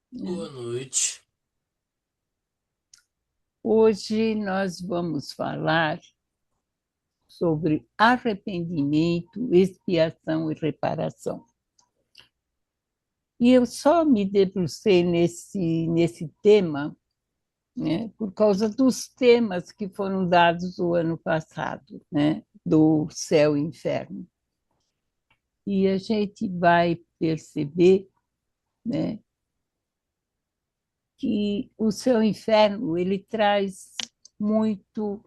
Boa noite. Hoje nós vamos falar sobre arrependimento, expiação e reparação. E eu só me debrucei nesse tema, né, por causa dos temas que foram dados o ano passado, né, do céu e inferno. E a gente vai perceber, né, que o céu e inferno ele traz muito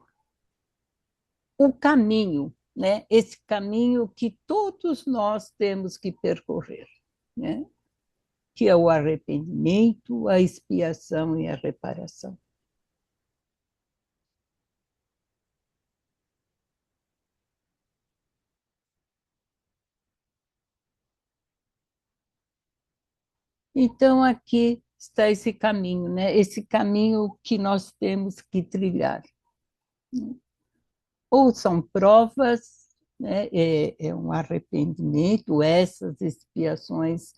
o caminho, né? Esse caminho que todos nós temos que percorrer, né? Que é o arrependimento, a expiação e a reparação. Então, aqui está esse caminho, né? Esse caminho que nós temos que trilhar. Ou são provas, né? É um arrependimento, essas expiações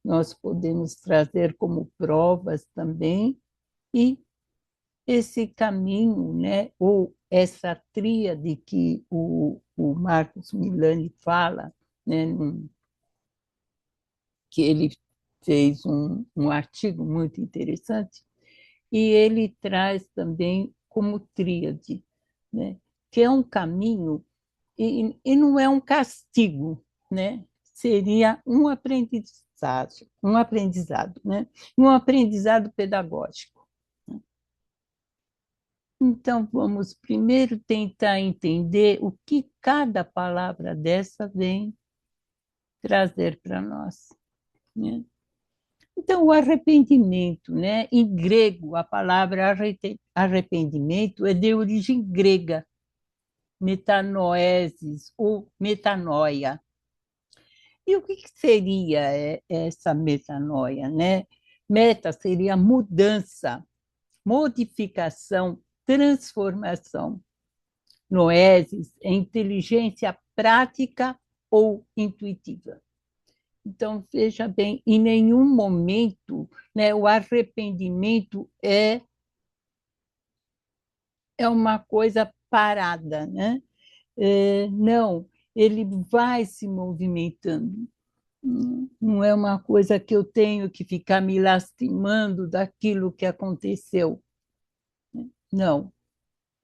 nós podemos trazer como provas também, e esse caminho, né, ou essa tríade que o Marcos Milani fala, né, que ele fez um artigo muito interessante, e ele traz também como tríade, né, que é um caminho e não é um castigo, né, seria um aprendizado, né, um aprendizado pedagógico. Então, vamos primeiro tentar entender o que cada palavra dessa vem trazer para nós, né? Então, o arrependimento, né? Em grego, a palavra arrependimento é de origem grega, metanoesis ou metanoia. E o que seria essa metanoia, né? Meta seria mudança, modificação, transformação. Noesis é inteligência prática ou intuitiva. Então, veja bem, em nenhum momento, né, o arrependimento é uma coisa parada, né? Não, ele vai se movimentando. Não é uma coisa que eu tenho que ficar me lastimando daquilo que aconteceu. Não,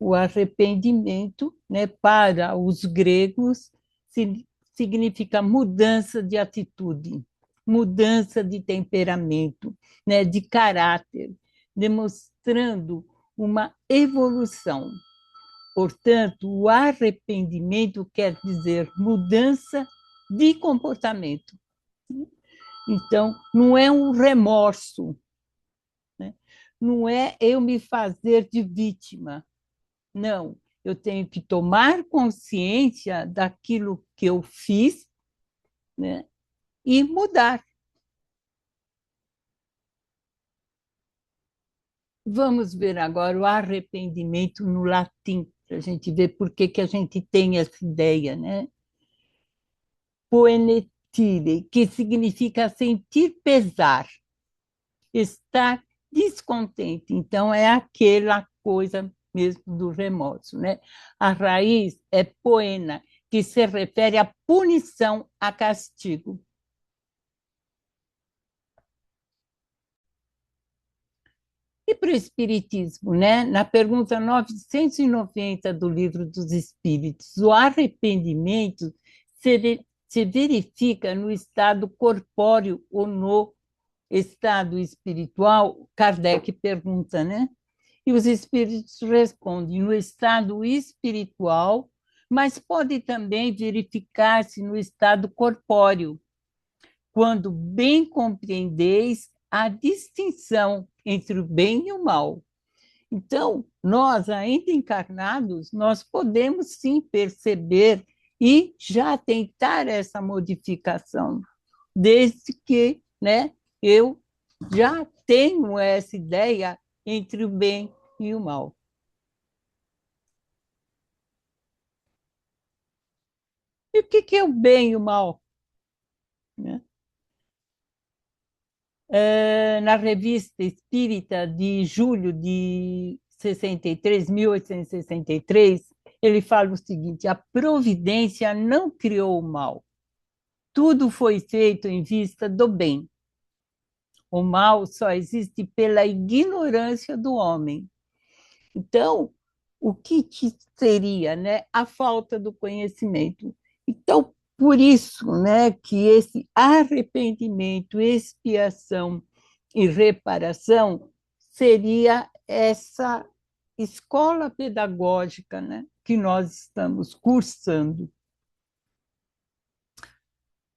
o arrependimento, né, para os gregos, significa mudança de atitude, mudança de temperamento, né, de caráter, demonstrando uma evolução. Portanto, o arrependimento quer dizer mudança de comportamento. Então, não é um remorso, né? Não é eu me fazer de vítima. Não, eu tenho que tomar consciência daquilo que eu fiz, né, e mudar. Vamos ver agora o arrependimento no latim, para a gente ver por que, que a gente tem essa ideia, né? Poenetire, que significa sentir pesar, estar descontente. Então, é aquela coisa mesmo do remorso, né? A raiz é poena, que se refere à punição, a castigo. E para o Espiritismo, né? Na pergunta 990 do Livro dos Espíritos, o arrependimento se verifica no estado corpóreo ou no estado espiritual? Kardec pergunta, né? E os espíritos respondem no estado espiritual, mas pode também verificar-se no estado corpóreo, quando bem compreendeis a distinção entre o bem e o mal. Então, nós, ainda encarnados, nós podemos sim perceber e já tentar essa modificação, desde que, né, eu já tenho essa ideia entre o bem e o mal. E o que é o bem e o mal, né? Na Revista Espírita de julho de 63, 1863, ele fala o seguinte: a providência não criou o mal, tudo foi feito em vista do bem. O mal só existe pela ignorância do homem. Então, o que seria, né, a falta do conhecimento? Então, por isso, né, que esse arrependimento, expiação e reparação seria essa escola pedagógica, né, que nós estamos cursando.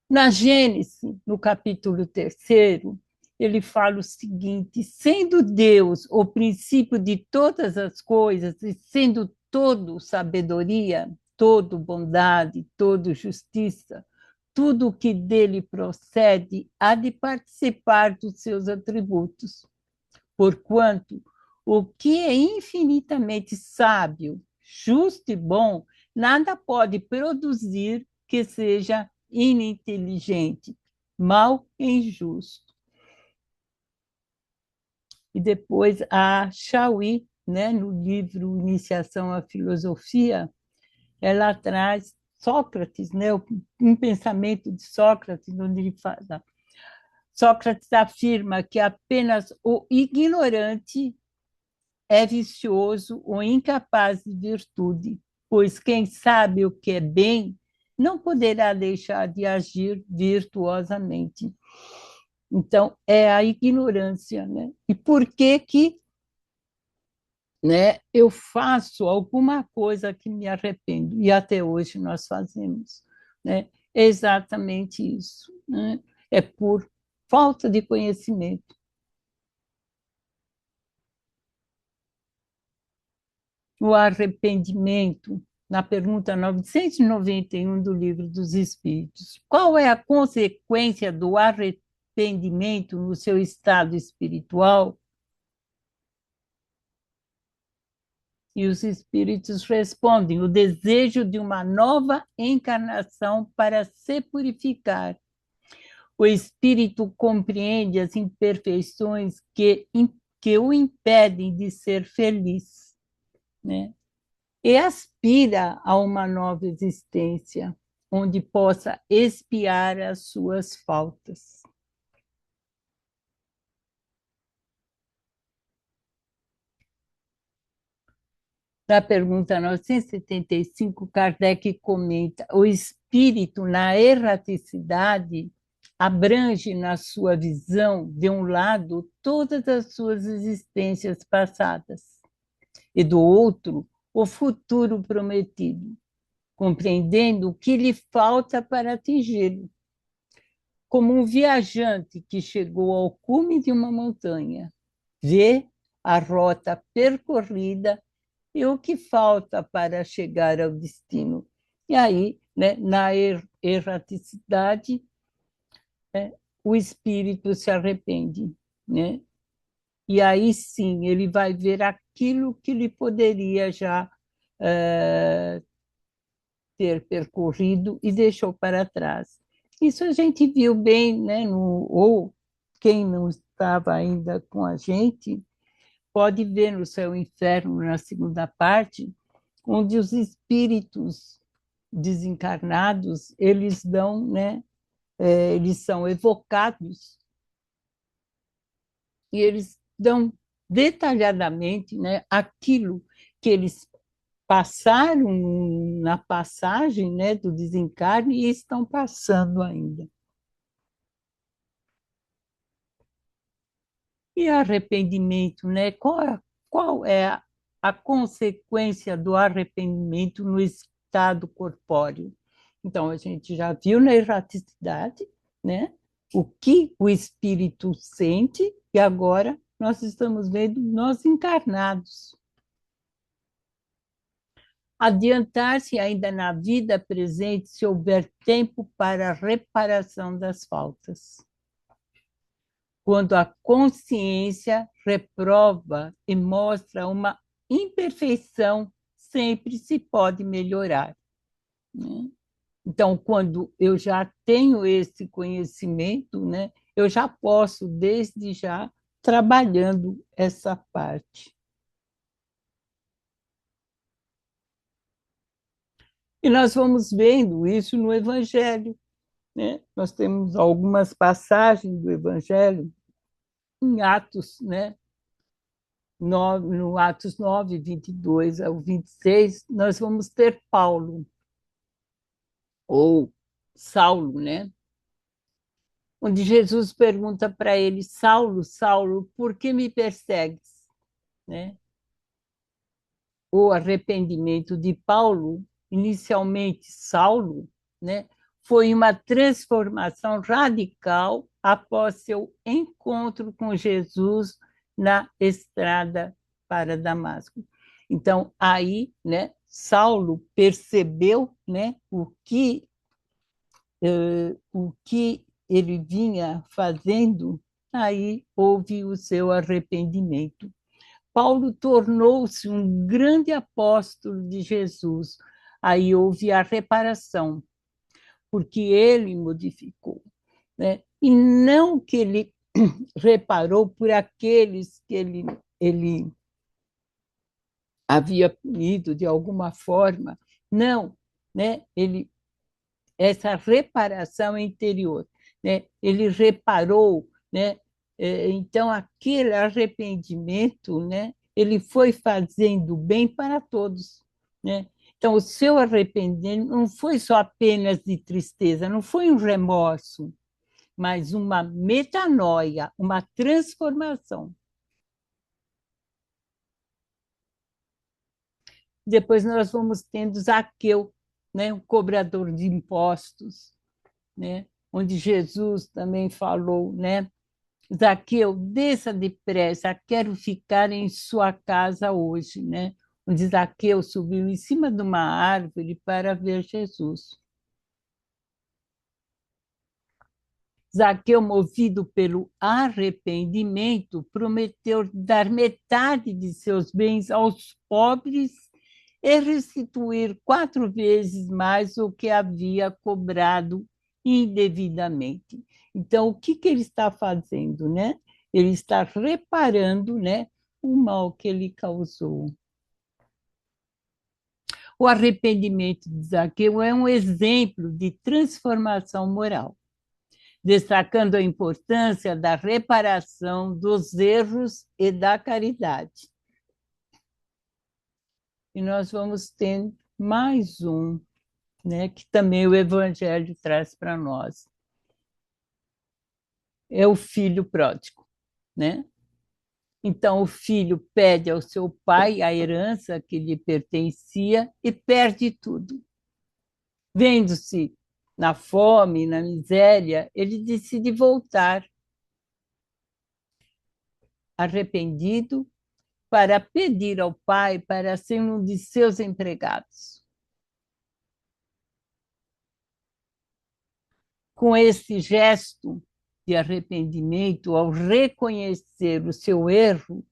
Na Gênesis, no capítulo 3º, ele fala o seguinte: sendo Deus o princípio de todas as coisas e sendo todo sabedoria, todo bondade, todo justiça, tudo que dele procede há de participar dos seus atributos. Porquanto o que é infinitamente sábio, justo e bom, nada pode produzir que seja ininteligente, mal e injusto. E depois a Chauí, né, no livro Iniciação à Filosofia, ela traz Sócrates, né, um pensamento de Sócrates, onde ele fala. Sócrates afirma que apenas o ignorante é vicioso ou incapaz de virtude, pois quem sabe o que é bem não poderá deixar de agir virtuosamente. Então, é a ignorância, né? E por que que, né, eu faço alguma coisa que me arrependo? E até hoje nós fazemos, né? É exatamente isso, né? É por falta de conhecimento. O arrependimento, na pergunta 991 do Livro dos Espíritos. Qual é a consequência do arrependimento no seu estado espiritual? E os espíritos respondem: o desejo de uma nova encarnação para se purificar. O espírito compreende as imperfeições que o impedem de ser feliz, né? E aspira a uma nova existência, onde possa expiar as suas faltas. Na pergunta 975, Kardec comenta: o espírito, na erraticidade, abrange na sua visão, de um lado, todas as suas existências passadas, e do outro, o futuro prometido, compreendendo o que lhe falta para atingi-lo. Como um viajante que chegou ao cume de uma montanha, vê a rota percorrida e o que falta para chegar ao destino. E aí, né, na erraticidade, né, o espírito se arrepende, né? E aí sim, ele vai ver aquilo que ele poderia já ter percorrido e deixou para trás. Isso a gente viu bem, né, ou quem não estava ainda com a gente, pode ver no Céu e Inferno, na segunda parte, onde os espíritos desencarnados, eles dão, né, eles são evocados e eles dão detalhadamente, né, aquilo que eles passaram na passagem, né, do desencarne e estão passando ainda. E arrependimento, né? Qual é a consequência do arrependimento no estado corpóreo? Então, a gente já viu na erraticidade, né? O que o espírito sente, e agora nós estamos vendo nós encarnados. Adiantar-se ainda na vida presente se houver tempo para a reparação das faltas. Quando a consciência reprova e mostra uma imperfeição, sempre se pode melhorar, né? Então, quando eu já tenho esse conhecimento, né, eu já posso, desde já, trabalhando essa parte. E nós vamos vendo isso no Evangelho, né? Nós temos algumas passagens do Evangelho em Atos, né? No Atos 9, 22 ao 26, nós vamos ter Paulo, ou Saulo, né? Onde Jesus pergunta para ele: Saulo, Saulo, por que me persegues? Né? O arrependimento de Paulo, inicialmente Saulo, né, foi uma transformação radical após seu encontro com Jesus na estrada para Damasco. Então, aí, né, Saulo percebeu, né, o que ele vinha fazendo, aí houve o seu arrependimento. Paulo tornou-se um grande apóstolo de Jesus. Aí houve a reparação, porque ele modificou, né? E não que ele reparou por aqueles que ele havia punido de alguma forma, não, né? Essa reparação interior, né? Ele reparou, né? Então aquele arrependimento, né? Ele foi fazendo bem para todos, né? Então o seu arrependimento não foi só apenas de tristeza, não foi um remorso, mas uma metanoia, uma transformação. Depois nós vamos tendo Zaqueu, né? Um cobrador de impostos, né? Onde Jesus também falou, né? Zaqueu, desça depressa, quero ficar em sua casa hoje, né? Onde Zaqueu subiu em cima de uma árvore para ver Jesus. Zaqueu, movido pelo arrependimento, prometeu dar metade de seus bens aos pobres e restituir 4 vezes mais o que havia cobrado indevidamente. Então, o que ele está fazendo, né? Ele está reparando, né, o mal que ele causou. O arrependimento de Zaqueu é um exemplo de transformação moral, destacando a importância da reparação dos erros e da caridade. E nós vamos ter mais um, né, que também o Evangelho traz para nós. É o filho pródigo, né? Então, o filho pede ao seu pai a herança que lhe pertencia e perde tudo. Vendo-se na fome, na miséria, ele decide voltar, arrependido, para pedir ao pai para ser um de seus empregados. Com esse gesto de arrependimento, ao reconhecer o seu erro,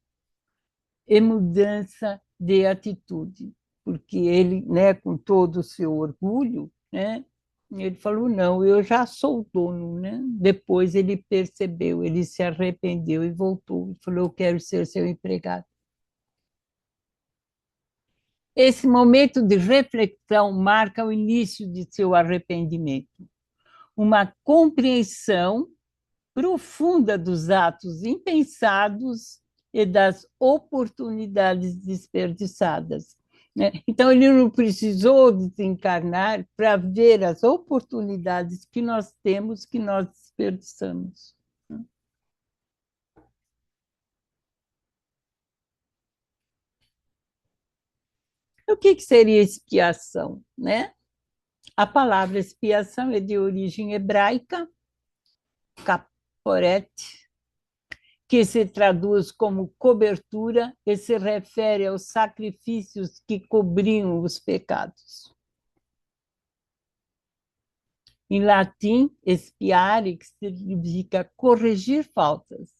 é mudança de atitude, porque ele, né, com todo o seu orgulho, né, ele falou, não, eu já sou dono, né? Depois ele percebeu, ele se arrependeu e voltou, ele falou, eu quero ser seu empregado. Esse momento de reflexão marca o início de seu arrependimento, uma compreensão profunda dos atos impensados e das oportunidades desperdiçadas, né? Então, ele não precisou desencarnar para ver as oportunidades que nós temos, que nós desperdiçamos. O que seria expiação, né? A palavra expiação é de origem hebraica, caporet, que se traduz como cobertura e se refere aos sacrifícios que cobriam os pecados. Em latim, expiare, que significa corrigir faltas,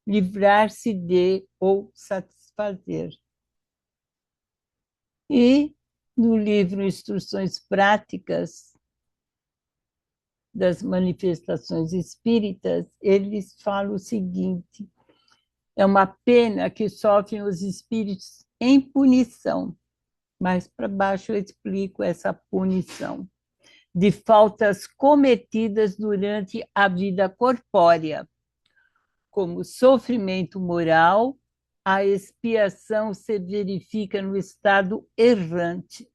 livrar-se de ou satisfazer. E no livro Instruções Práticas, das manifestações espíritas, eles falam o seguinte: é uma pena que sofrem os espíritos em punição. Mais para baixo eu explico essa punição de faltas cometidas durante a vida corpórea, como sofrimento moral. A expiação se verifica no estado errante,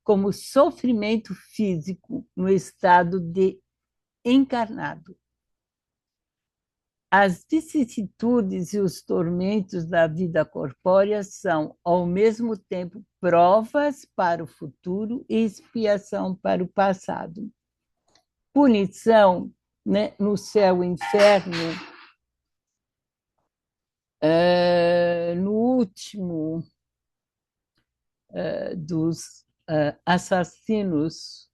como sofrimento físico no estado de encarnado. As vicissitudes e os tormentos da vida corpórea são, ao mesmo tempo, provas para o futuro e expiação para o passado. Punição, né, no céu e inferno, no último dos assassinos,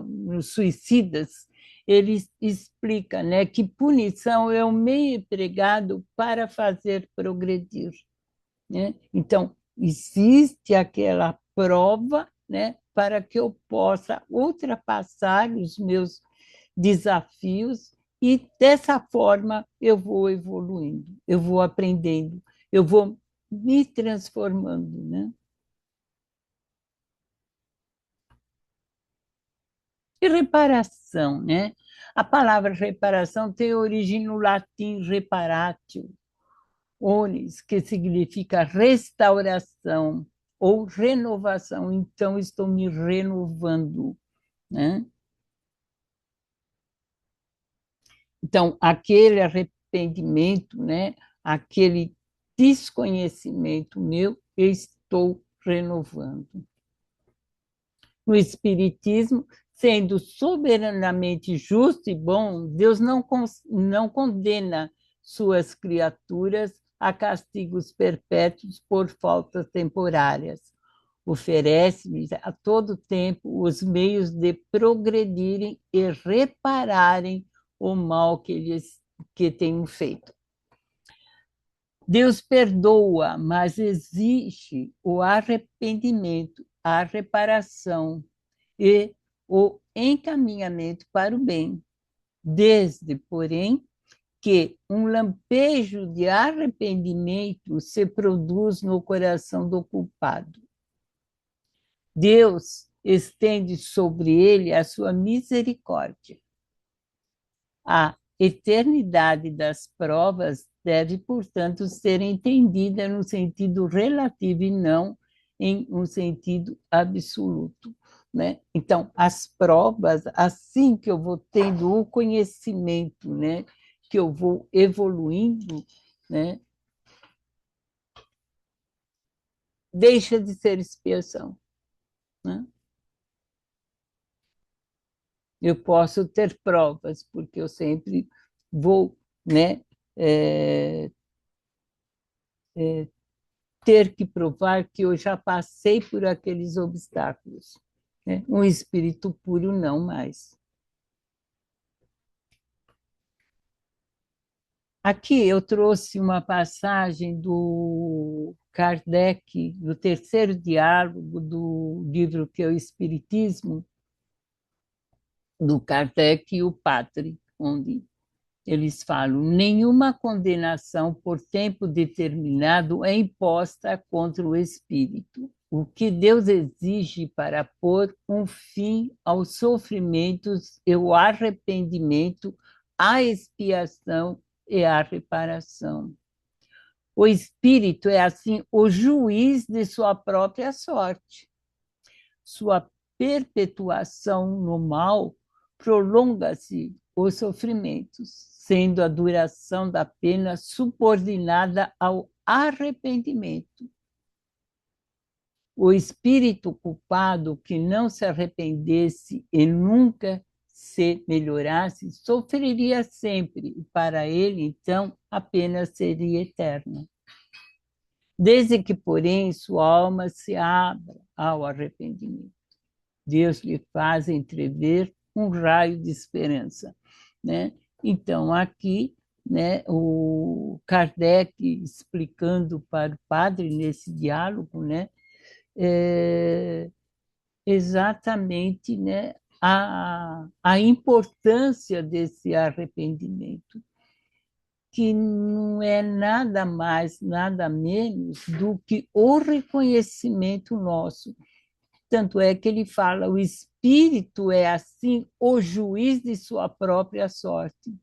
nos suicidas, ele explica, né, que punição é um meio empregado para fazer progredir. Né? Então, existe aquela prova, né, para que eu possa ultrapassar os meus desafios e, dessa forma, eu vou evoluindo, eu vou aprendendo, eu vou me transformando. Né? E reparação, né? A palavra reparação tem origem no latim reparatio, onis, que significa restauração ou renovação. Então, estou me renovando. Né? Então, aquele arrependimento, né? Aquele desconhecimento meu, eu estou renovando. No Espiritismo, sendo soberanamente justo e bom, Deus não condena suas criaturas a castigos perpétuos por faltas temporárias. Oferece-lhes a todo tempo os meios de progredirem e repararem o mal que tenham feito. Deus perdoa, mas exige o arrependimento, a reparação e o encaminhamento para o bem, desde, porém, que um lampejo de arrependimento se produz no coração do culpado. Deus estende sobre ele a sua misericórdia. A eternidade das provas deve, portanto, ser entendida no sentido relativo e não em um sentido absoluto. Né? Então, as provas, assim que eu vou tendo o conhecimento, né, que eu vou evoluindo, né, deixa de ser expiação. Né? Eu posso ter provas, porque eu sempre vou, né, ter que provar que eu já passei por aqueles obstáculos. Né? Um espírito puro não mais. Aqui eu trouxe uma passagem do Kardec, do terceiro diálogo do livro que é o Espiritismo, do Kardec e o Padre, onde eles falam: nenhuma condenação por tempo determinado é imposta contra o espírito. O que Deus exige para pôr um fim aos sofrimentos é o arrependimento, a expiação e a reparação. O espírito é, assim, o juiz de sua própria sorte. Sua perpetuação no mal prolonga-se os sofrimentos, sendo a duração da pena subordinada ao arrependimento. O espírito culpado que não se arrependesse e nunca se melhorasse, sofreria sempre, e para ele, então, a pena seria eterna. Desde que, porém, sua alma se abra ao arrependimento, Deus lhe faz entrever um raio de esperança. Né? Então, aqui, né, o Kardec explicando para o padre nesse diálogo, né, exatamente, né, a importância desse arrependimento, que não é nada mais, nada menos do que o reconhecimento nosso. Tanto é que ele fala, o espírito é assim o juiz de sua própria sorte.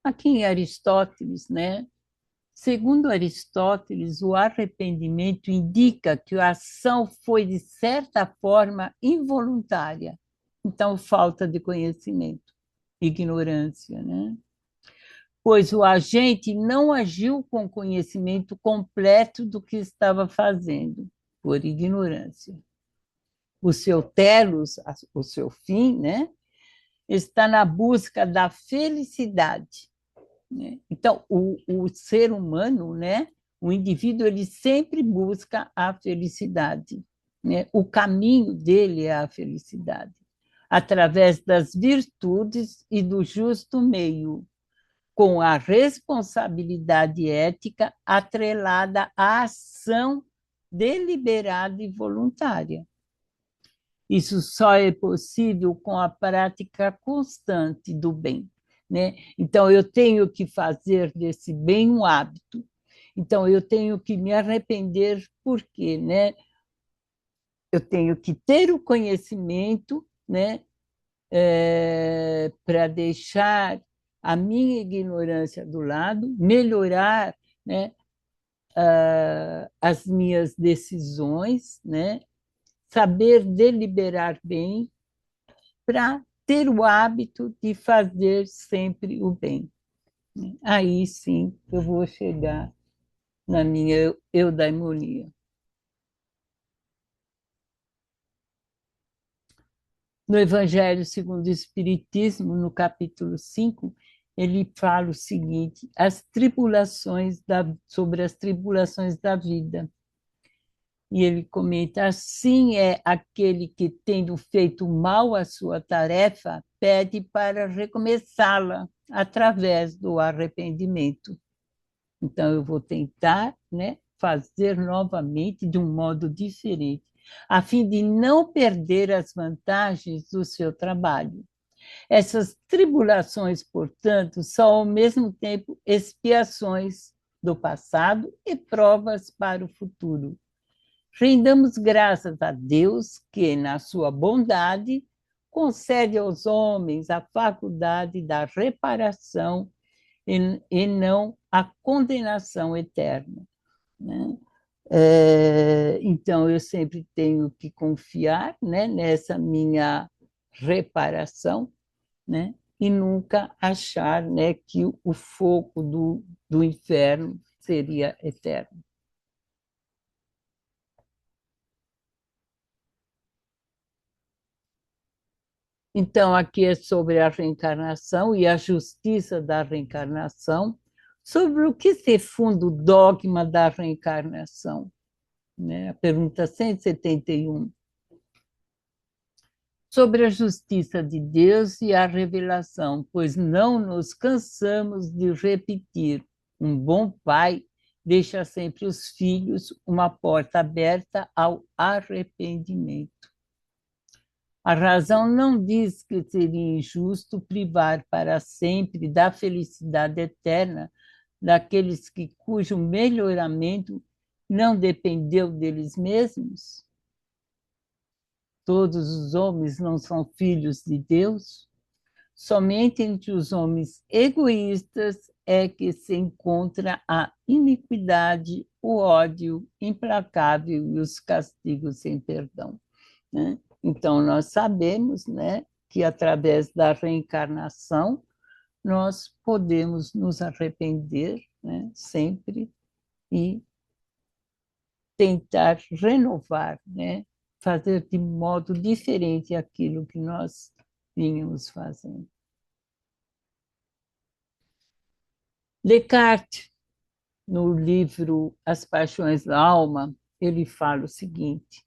Aqui em Aristóteles, né? Segundo Aristóteles, o arrependimento indica que a ação foi, de certa forma, involuntária. Então, falta de conhecimento, ignorância, né? Pois o agente não agiu com conhecimento completo do que estava fazendo, por ignorância. O seu telos, o seu fim, né, está na busca da felicidade, né? Então, o ser humano, né, o indivíduo, ele sempre busca a felicidade, né? O caminho dele é a felicidade, através das virtudes e do justo meio, com a responsabilidade ética atrelada à ação deliberada e voluntária. Isso só é possível com a prática constante do bem, né? Então, eu tenho que fazer desse bem um hábito. Então, eu tenho que me arrepender, por quê, né? Eu tenho que ter o conhecimento, né? Para deixar a minha ignorância do lado, melhorar, né, as minhas decisões, né, saber deliberar bem para ter o hábito de fazer sempre o bem. Aí sim eu vou chegar na minha eudaimonia. No Evangelho segundo o Espiritismo, no capítulo 5, ele fala o seguinte, sobre as tribulações da vida. E ele comenta, assim é aquele que, tendo feito mal à sua tarefa, pede para recomeçá-la através do arrependimento. Então, eu vou tentar, né, fazer novamente de um modo diferente, a fim de não perder as vantagens do seu trabalho. Essas tribulações, portanto, são ao mesmo tempo expiações do passado e provas para o futuro. Rendamos graças a Deus que, na sua bondade, concede aos homens a faculdade da reparação e não a condenação eterna, né? Então, eu sempre tenho que confiar, né, nessa minha reparação, né, e nunca achar, né, que o fogo do inferno seria eterno. Então, aqui é sobre a reencarnação e a justiça da reencarnação, sobre o que se funda o dogma da reencarnação, né? A pergunta 171. Sobre a justiça de Deus e a revelação, pois não nos cansamos de repetir: um bom pai deixa sempre os filhos uma porta aberta ao arrependimento. A razão não diz que seria injusto privar para sempre da felicidade eterna daqueles cujo melhoramento não dependeu deles mesmos? Todos os homens não são filhos de Deus? Somente entre os homens egoístas é que se encontra a iniquidade, o ódio implacável e os castigos sem perdão, né? Então, nós sabemos, né, que através da reencarnação nós podemos nos arrepender, né, sempre e tentar renovar, né, fazer de modo diferente aquilo que nós vínhamos fazendo. Descartes, no livro As Paixões da Alma, ele fala o seguinte: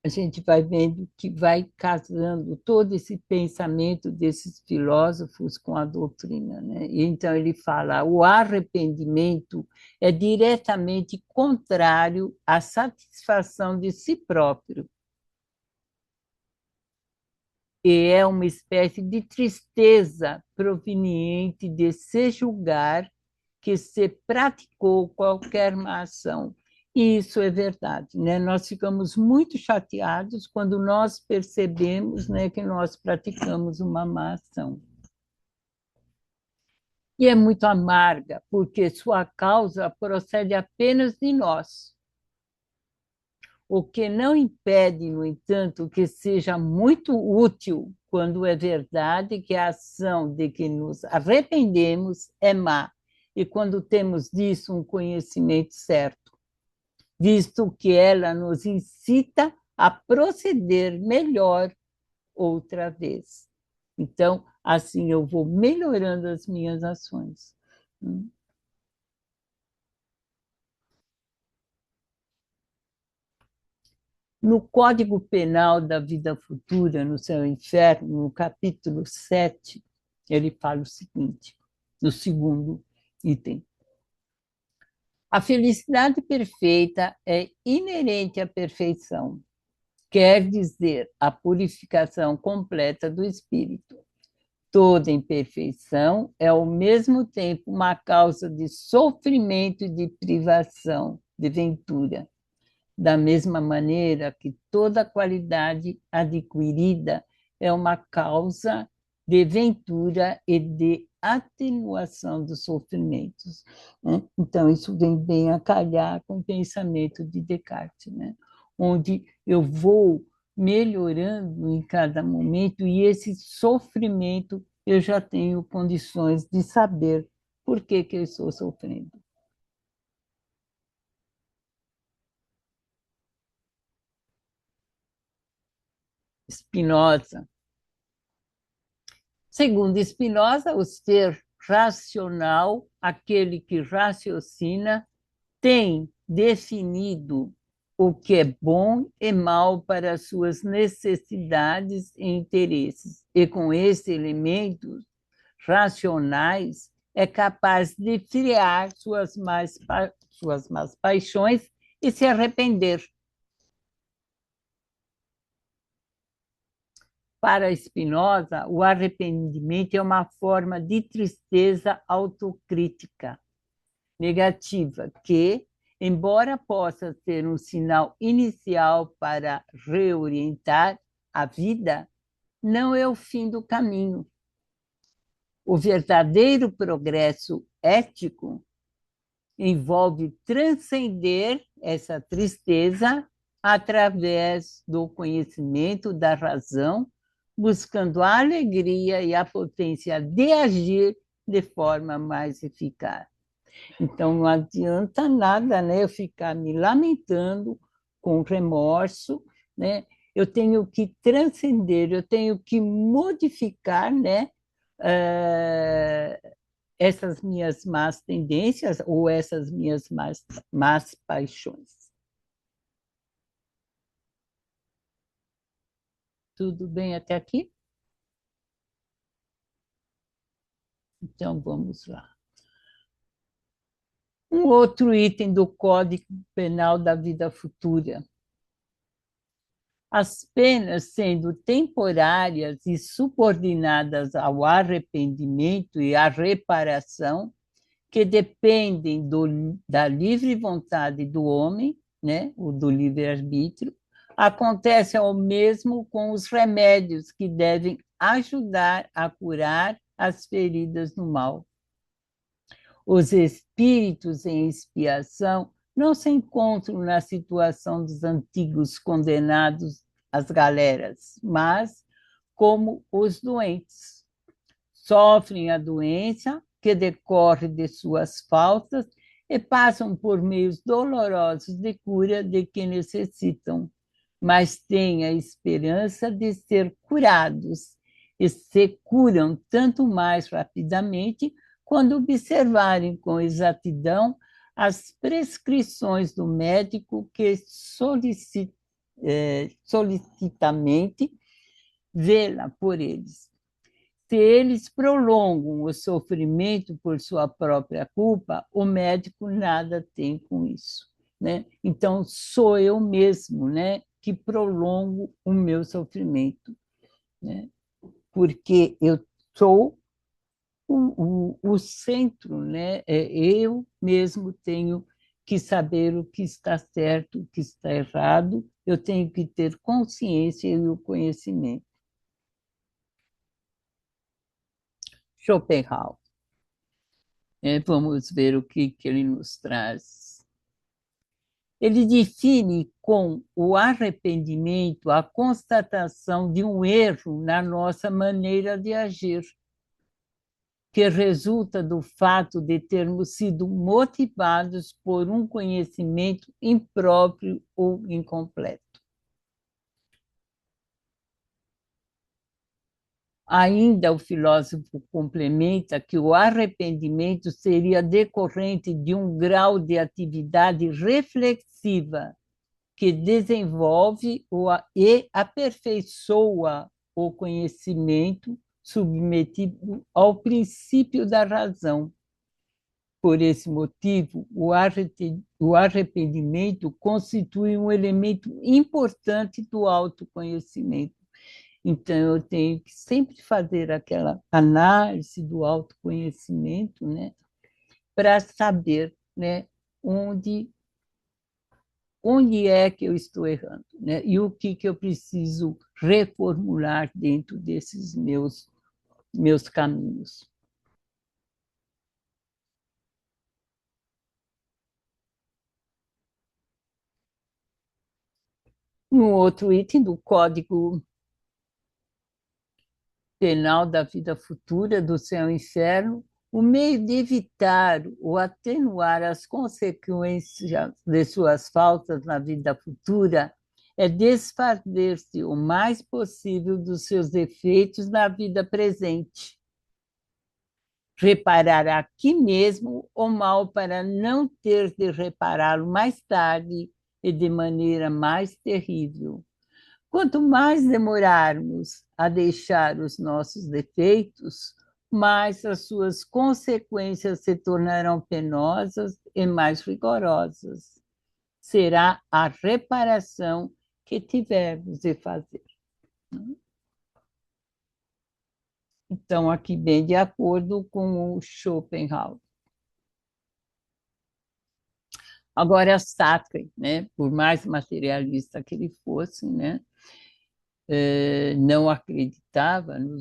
a gente vai vendo que vai casando todo esse pensamento desses filósofos com a doutrina, né? E então ele fala, o arrependimento é diretamente contrário à satisfação de si próprio e é uma espécie de tristeza proveniente de se julgar que se praticou qualquer má ação. E isso é verdade, né? Nós ficamos muito chateados quando nós percebemos, né, que nós praticamos uma má ação. E é muito amarga, porque sua causa procede apenas de nós. O que não impede, no entanto, que seja muito útil quando é verdade que a ação de que nos arrependemos é má, e quando temos disso um conhecimento certo, visto que ela nos incita a proceder melhor outra vez. Então, assim eu vou melhorando as minhas ações. No Código Penal da Vida Futura, no Céu e Inferno, no capítulo 7, ele fala o seguinte, no segundo item. A felicidade perfeita é inerente à perfeição, quer dizer, a purificação completa do espírito. Toda imperfeição é, ao mesmo tempo, uma causa de sofrimento e de privação, de ventura. Da mesma maneira que toda qualidade adquirida é uma causa de ventura e de atenuação dos sofrimentos. Né? Então, isso vem bem a calhar com o pensamento de Descartes, né? Onde eu vou melhorando em cada momento e esse sofrimento eu já tenho condições de saber por que eu estou sofrendo. Spinoza. Segundo Spinoza, o ser racional, aquele que raciocina, tem definido o que é bom e mal para as suas necessidades e interesses. E com esses elementos racionais, é capaz de friar suas más paixões e se arrepender. Para Spinoza, o arrependimento é uma forma de tristeza autocrítica negativa que, embora possa ser um sinal inicial para reorientar a vida, não é o fim do caminho. O verdadeiro progresso ético envolve transcender essa tristeza através do conhecimento da razão, buscando a alegria e a potência de agir de forma mais eficaz. Então, não adianta nada, né, eu ficar me lamentando com remorso, né? Eu tenho que transcender, eu tenho que modificar, né, essas minhas más tendências ou essas minhas más paixões. Tudo bem até aqui? Então, vamos lá. Um outro item do Código Penal da Vida Futura. As penas, sendo temporárias e subordinadas ao arrependimento e à reparação, que dependem da livre vontade do homem, né, o do livre-arbítrio, acontece ao mesmo com os remédios que devem ajudar a curar as feridas do mal. Os espíritos em expiação não se encontram na situação dos antigos condenados às galeras, mas como os doentes. Sofrem a doença que decorre de suas faltas e passam por meios dolorosos de cura de que necessitam, mas têm a esperança de ser curados e se curam tanto mais rapidamente quando observarem com exatidão as prescrições do médico que solicitamente vê-la por eles. Se eles prolongam o sofrimento por sua própria culpa, o médico nada tem com isso, né? Então, sou eu mesmo, né, que prolongo o meu sofrimento, né? Porque eu sou o centro, né? Eu mesmo tenho que saber o que está certo, o que está errado, eu tenho que ter consciência e o conhecimento. Schopenhauer. Vamos ver o que ele nos traz. Ele define com o arrependimento a constatação de um erro na nossa maneira de agir, que resulta do fato de termos sido motivados por um conhecimento impróprio ou incompleto. Ainda o filósofo complementa que o arrependimento seria decorrente de um grau de atividade reflexiva que desenvolve e aperfeiçoa o conhecimento submetido ao princípio da razão. Por esse motivo, o arrependimento constitui um elemento importante do autoconhecimento. Então, eu tenho que sempre fazer aquela análise do autoconhecimento, né, para saber, né, onde é que eu estou errando, né, e o que eu preciso reformular dentro desses meus caminhos. Um outro item do Código Penal da Vida Futura, do Céu e Inferno, o meio de evitar ou atenuar as consequências de suas faltas na vida futura é desfazer-se o mais possível dos seus efeitos na vida presente. Reparar aqui mesmo o mal para não ter de repará-lo mais tarde e de maneira mais terrível. Quanto mais demorarmos a deixar os nossos defeitos, mais as suas consequências se tornarão penosas e mais rigorosas. Será a reparação que tivermos de fazer. Então, aqui bem de acordo com o Schopenhauer. Agora, Sartre, né, por mais materialista que ele fosse, né, não acreditava no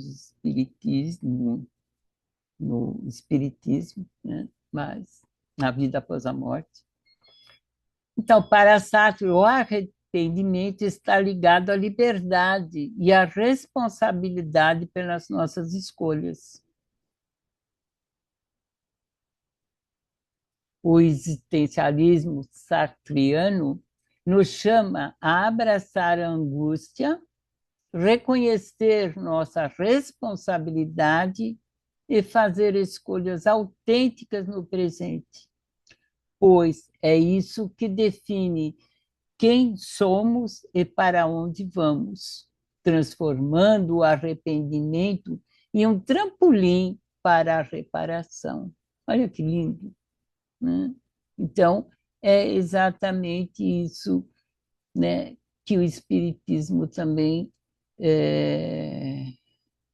espiritismo, né, mas na vida após a morte. Então, para Sartre, o arrependimento está ligado à liberdade e à responsabilidade pelas nossas escolhas. O existencialismo sartriano nos chama a abraçar a angústia, reconhecer nossa responsabilidade e fazer escolhas autênticas no presente, pois é isso que define quem somos e para onde vamos, transformando o arrependimento em um trampolim para a reparação. Olha que lindo, né? Então, é exatamente isso, né, que o Espiritismo também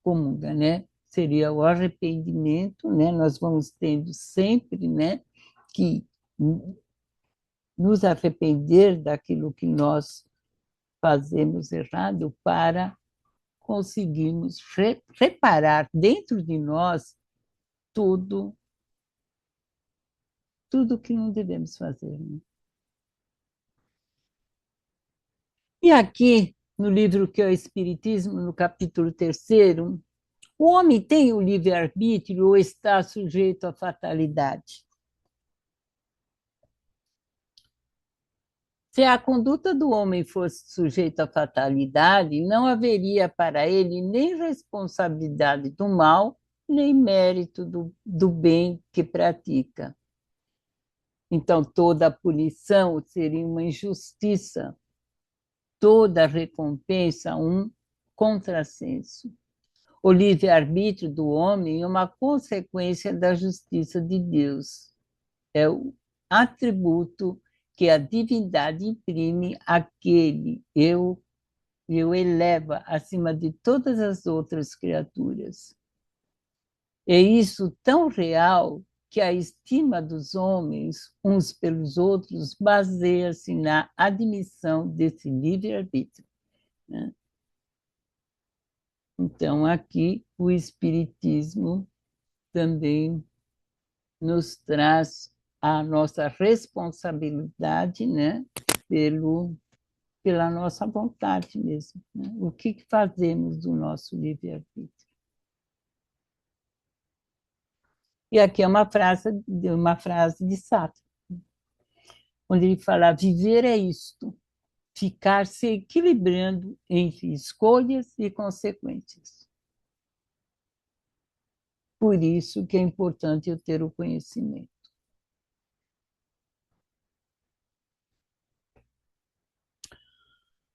comunga, né? Seria o arrependimento, né? Nós vamos tendo sempre, né, que nos arrepender daquilo que nós fazemos errado para conseguirmos reparar dentro de nós tudo que não devemos fazer, né? E aqui, no livro que é o Espiritismo, no capítulo 3º, o homem tem o livre-arbítrio ou está sujeito à fatalidade? Se a conduta do homem fosse sujeita à fatalidade, não haveria para ele nem responsabilidade do mal, nem mérito do bem que pratica. Então, toda a punição seria uma injustiça, toda recompensa um contrassenso. O livre-arbítrio do homem é uma consequência da justiça de Deus. É o atributo que a divindade imprime àquele eu eleva acima de todas as outras criaturas. É isso tão real que a estima dos homens uns pelos outros baseia-se na admissão desse livre-arbítrio, né? Então, aqui, o Espiritismo também nos traz a nossa responsabilidade, né, pela nossa vontade mesmo, né? O que fazemos do nosso livre-arbítrio? E aqui é uma frase de Sartre, onde ele fala: viver é isto, ficar se equilibrando entre escolhas e consequências. Por isso que é importante eu ter o conhecimento.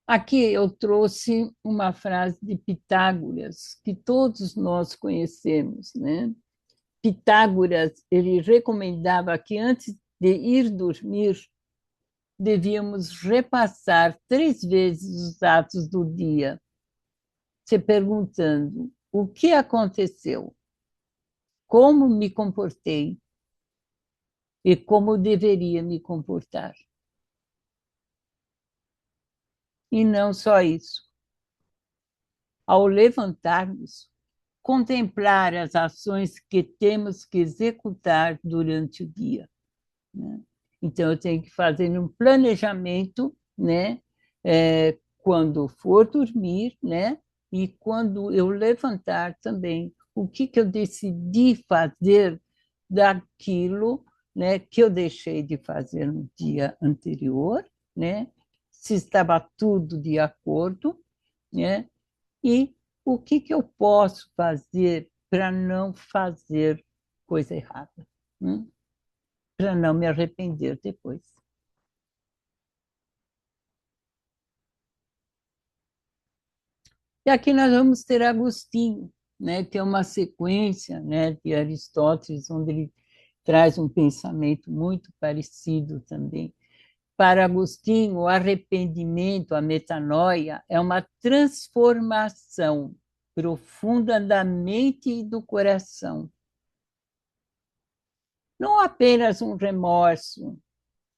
Aqui eu trouxe uma frase de Pitágoras, que todos nós conhecemos, né? Pitágoras, ele recomendava que antes de ir dormir, devíamos repassar 3 vezes os atos do dia, se perguntando: o que aconteceu? Como me comportei? E como deveria me comportar? E não só isso. Ao levantarmos, contemplar as ações que temos que executar durante o dia, né? Então, eu tenho que fazer um planejamento, né? Quando for dormir, né? E quando eu levantar também, o que eu decidi fazer daquilo, né, que eu deixei de fazer no dia anterior, né? Se estava tudo de acordo, né? E o que eu posso fazer para não fazer coisa errada, né? Para não me arrepender depois. E aqui nós vamos ter Agostinho, né, que é uma sequência, né, de Aristóteles, onde ele traz um pensamento muito parecido também. Para Agostinho, o arrependimento, a metanoia, é uma transformação profunda da mente e do coração. Não apenas um remorso,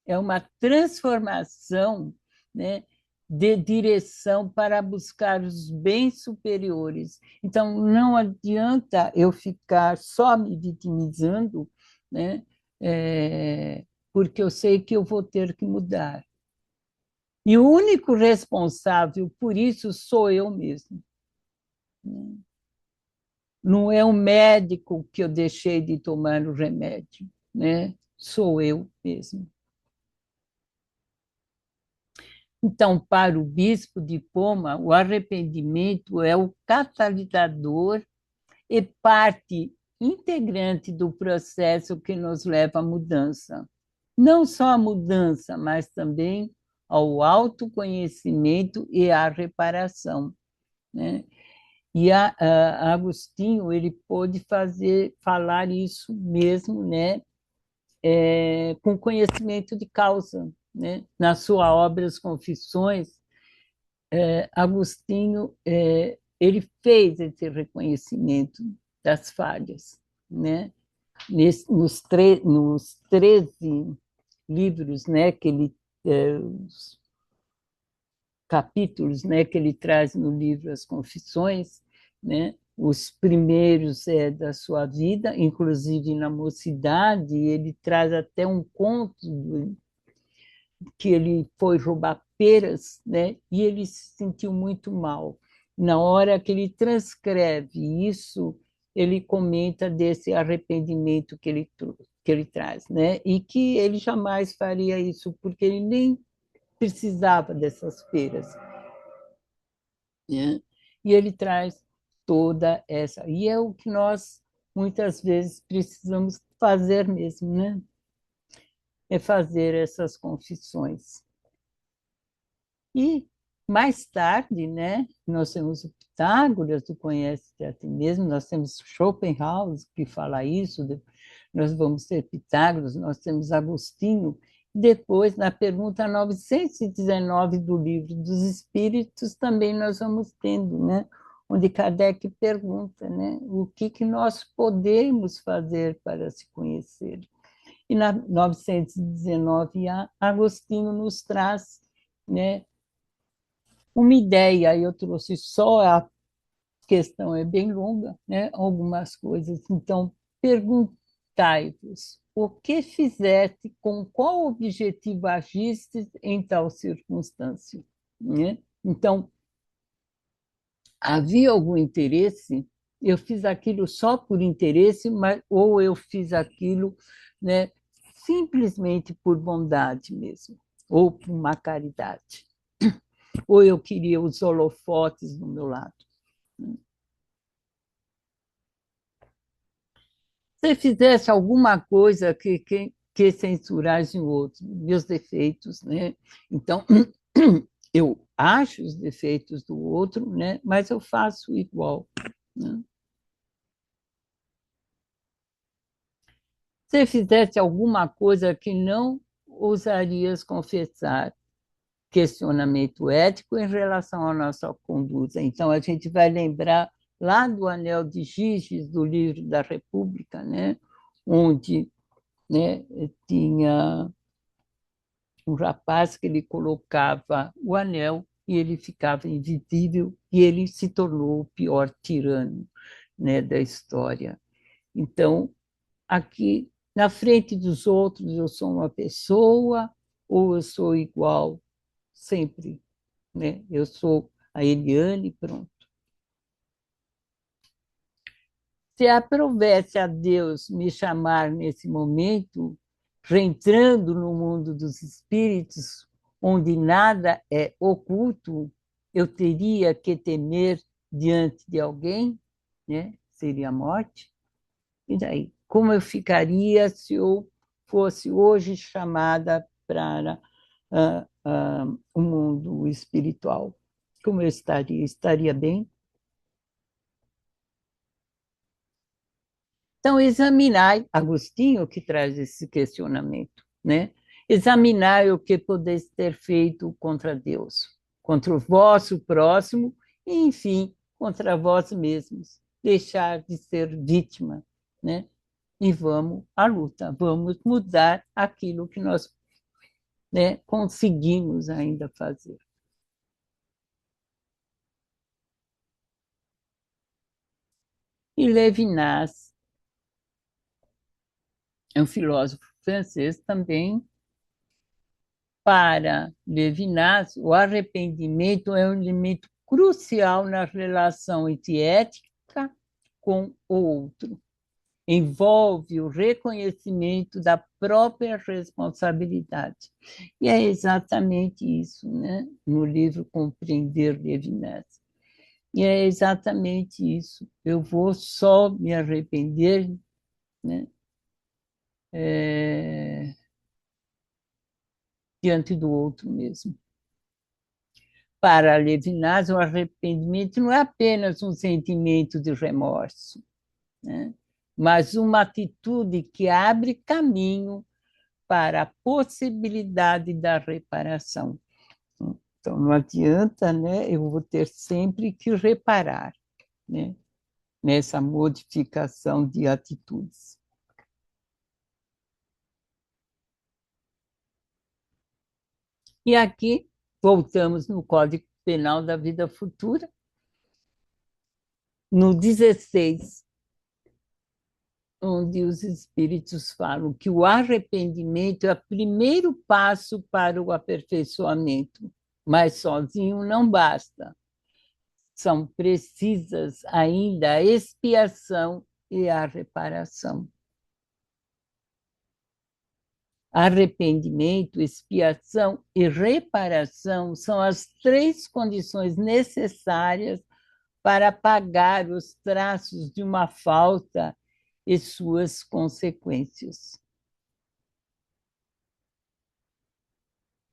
é uma transformação, né, de direção para buscar os bens superiores. Então, não adianta eu ficar só me vitimizando, né, porque eu sei que eu vou ter que mudar. E o único responsável por isso sou eu mesmo. Não é o médico que eu deixei de tomar o remédio, né? Sou eu mesmo. Então, para o bispo de Poma, o arrependimento é o catalisador e parte integrante do processo que nos leva à mudança. Não só a mudança, mas também ao autoconhecimento e à reparação, né? E Agostinho ele pôde falar isso mesmo, né? Com conhecimento de causa, né? Na sua obra As Confissões, Agostinho ele fez esse reconhecimento das falhas, né? Nos 13 livros, né, que ele os capítulos, né, que ele traz no livro As Confissões, né? Os primeiros da sua vida, inclusive na mocidade, ele traz até um conto que ele foi roubar peras, né? E ele se sentiu muito mal. Na hora que ele transcreve isso, ele comenta desse arrependimento que ele traz, né? E que ele jamais faria isso, porque ele nem precisava dessas peras, né? E ele traz toda essa. E é o que nós, muitas vezes, precisamos fazer mesmo, né? É fazer essas confissões. E Mais tarde, né, nós temos o Pitágoras, tu conhece a ti mesmo, nós temos Schopenhauer, que fala isso, nós vamos ter Pitágoras, nós temos Agostinho. Depois, na pergunta 919 do Livro dos Espíritos, também nós vamos tendo, né, onde Kardec pergunta, né, o que nós podemos fazer para se conhecer. E na 919A, Agostinho nos traz, né, uma ideia. Eu trouxe só, a questão é bem longa, né, algumas coisas. Então, perguntai-vos, o que fizeste, com qual objetivo agiste em tal circunstância? Né? Então, havia algum interesse? Eu fiz aquilo só por interesse, mas, ou eu fiz aquilo, né, simplesmente por bondade mesmo, ou por uma caridade, ou eu queria os holofotes do meu lado. Se fizesse alguma coisa que censurasse o outro, meus defeitos, né? Então, eu acho os defeitos do outro, né? Mas eu faço igual. Né? Se fizesse alguma coisa que não ousarias confessar, questionamento ético em relação à nossa conduta. Então, a gente vai lembrar lá do Anel de Giges, do livro da República, né? Onde, né, tinha um rapaz que ele colocava o anel e ele ficava invisível e ele se tornou o pior tirano, né, da história. Então, aqui, na frente dos outros, eu sou uma pessoa ou eu sou igual sempre, né? Eu sou a Eliane, pronto. Se aprovesse a Deus me chamar nesse momento, reentrando no mundo dos espíritos, onde nada é oculto, eu teria que temer diante de alguém, né? Seria a morte. E daí? Como eu ficaria se eu fosse hoje chamada para o mundo espiritual? Como eu estaria? Estaria bem? Então, examinai, Agostinho que traz esse questionamento, né? Examinai o que podeis ter feito contra Deus, contra o vosso próximo e, enfim, contra vós mesmos. Deixar de ser vítima, né? E vamos à luta, vamos mudar aquilo que nós, né, conseguimos ainda fazer. E Levinas é um filósofo francês também. Para Levinas, o arrependimento é um elemento crucial na relação entre ética com o outro. Envolve o reconhecimento da própria responsabilidade. E é exatamente isso, né? No livro Compreender Levinas. E é exatamente isso. Eu vou só me arrepender, né? Diante do outro mesmo. Para Levinas, o arrependimento não é apenas um sentimento de remorso, né? Mas uma atitude que abre caminho para a possibilidade da reparação. Então, não adianta, né? Eu vou ter sempre que reparar, né? Nessa modificação de atitudes. E aqui voltamos no Código Penal da Vida Futura, no 16, onde os espíritos falam que o arrependimento é o primeiro passo para o aperfeiçoamento, mas sozinho não basta. São precisas ainda a expiação e a reparação. Arrependimento, expiação e reparação são as três condições necessárias para apagar os traços de uma falta e suas consequências.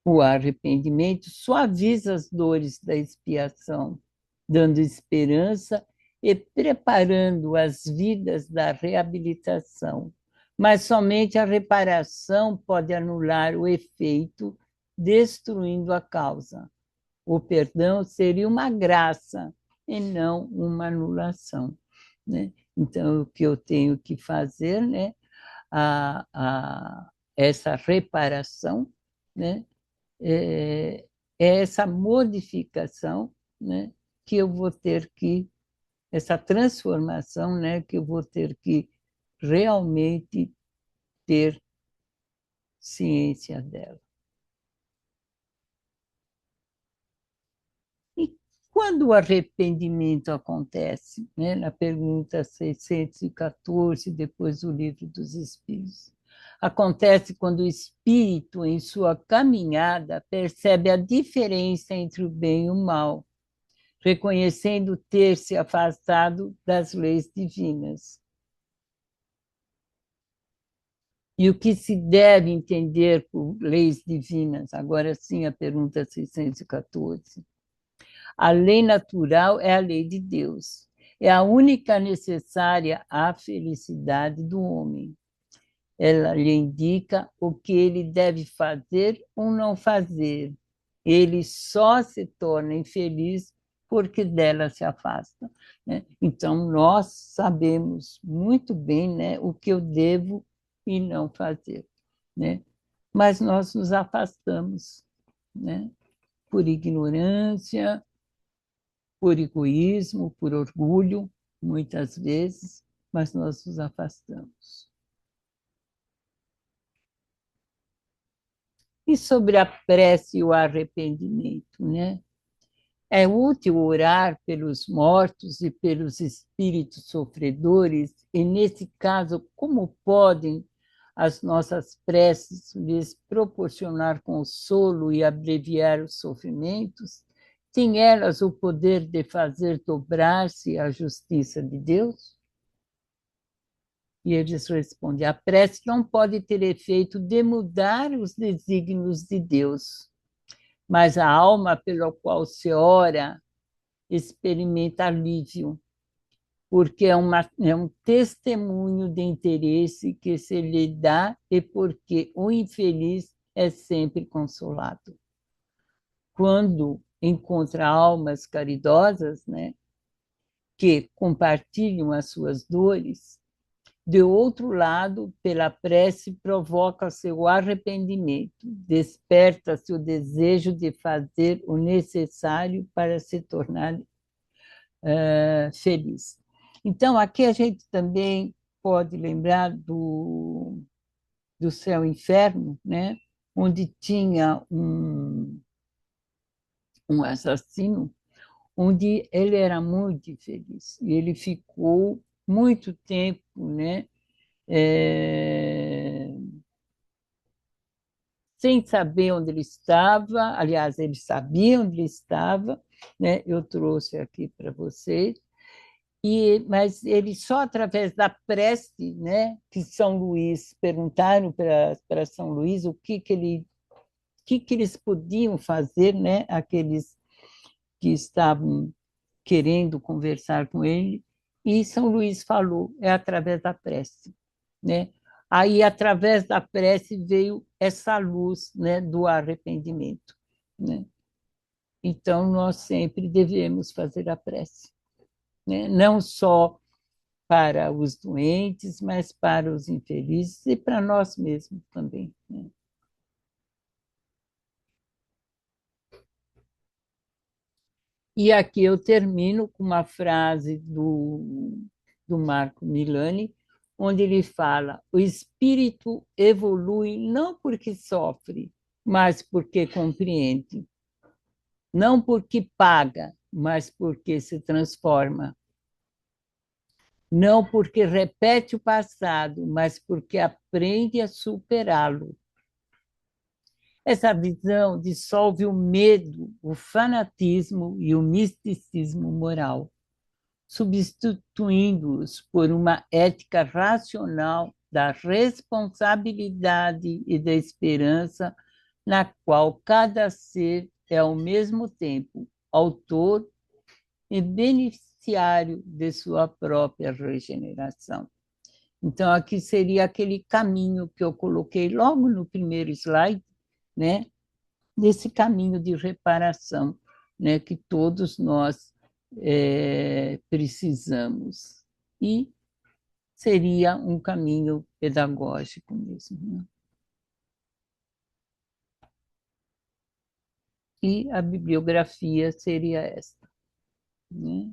O arrependimento suaviza as dores da expiação, dando esperança e preparando as vidas da reabilitação. Mas somente a reparação pode anular o efeito, destruindo a causa. O perdão seria uma graça e não uma anulação, né? Então, o que eu tenho que fazer, né, essa reparação, né, é, é essa modificação, né, que eu vou ter que, essa transformação, né, que eu vou ter que realmente ter ciência dela. E quando o arrependimento acontece? Né? Na pergunta 614, depois do Livro dos Espíritos. Acontece quando o espírito, em sua caminhada, percebe a diferença entre o bem e o mal, reconhecendo ter se afastado das leis divinas. E o que se deve entender por leis divinas? Agora sim, a pergunta 614. A lei natural é a lei de Deus. É a única necessária à felicidade do homem. Ela lhe indica o que ele deve fazer ou não fazer. Ele só se torna infeliz porque dela se afasta, né? Então, nós sabemos muito bem, né, o que eu devo e não fazer, né? Mas nós nos afastamos, né? Por ignorância, por egoísmo, por orgulho, muitas vezes, mas nós nos afastamos. E sobre a prece e o arrependimento, né? É útil orar pelos mortos e pelos espíritos sofredores, e, nesse caso, como podem as nossas preces lhes proporcionar consolo e abreviar os sofrimentos? Têm elas o poder de fazer dobrar-se a justiça de Deus? E eles respondem: a prece não pode ter efeito de mudar os desígnios de Deus, mas a alma pela qual se ora experimenta alívio, porque é um testemunho de interesse que se lhe dá e porque o infeliz é sempre consolado. Quando encontra almas caridosas, né, que compartilham as suas dores, de outro lado, pela prece, provoca seu arrependimento, desperta-se o desejo de fazer o necessário para se tornar feliz. Então, aqui a gente também pode lembrar do Céu e Inferno, né? Onde tinha um assassino, onde ele era muito infeliz, e ele ficou muito tempo, né? É, sem saber onde ele estava, aliás, ele sabia onde ele estava, né? Eu trouxe aqui para vocês, mas ele só através da prece, né, que São Luís perguntaram para São Luís que eles podiam fazer, né, aqueles que estavam querendo conversar com ele, e São Luís falou, é através da prece, né? Aí, através da prece, veio essa luz, né, do arrependimento, né? Então, nós sempre devemos fazer a prece, né? Não só para os doentes, mas para os infelizes e para nós mesmos também, né? E aqui eu termino com uma frase do Marco Milani, onde ele fala: o espírito evolui não porque sofre, mas porque compreende, não porque paga, mas porque se transforma, não porque repete o passado, mas porque aprende a superá-lo. Essa visão dissolve o medo, o fanatismo e o misticismo moral, substituindo-os por uma ética racional da responsabilidade e da esperança na qual cada ser é ao mesmo tempo autor e beneficiário de sua própria regeneração. Então, aqui seria aquele caminho que eu coloquei logo no primeiro slide, né? Desse caminho de reparação, né? Que todos nós precisamos. E seria um caminho pedagógico mesmo. Né? E a bibliografia seria esta. Né?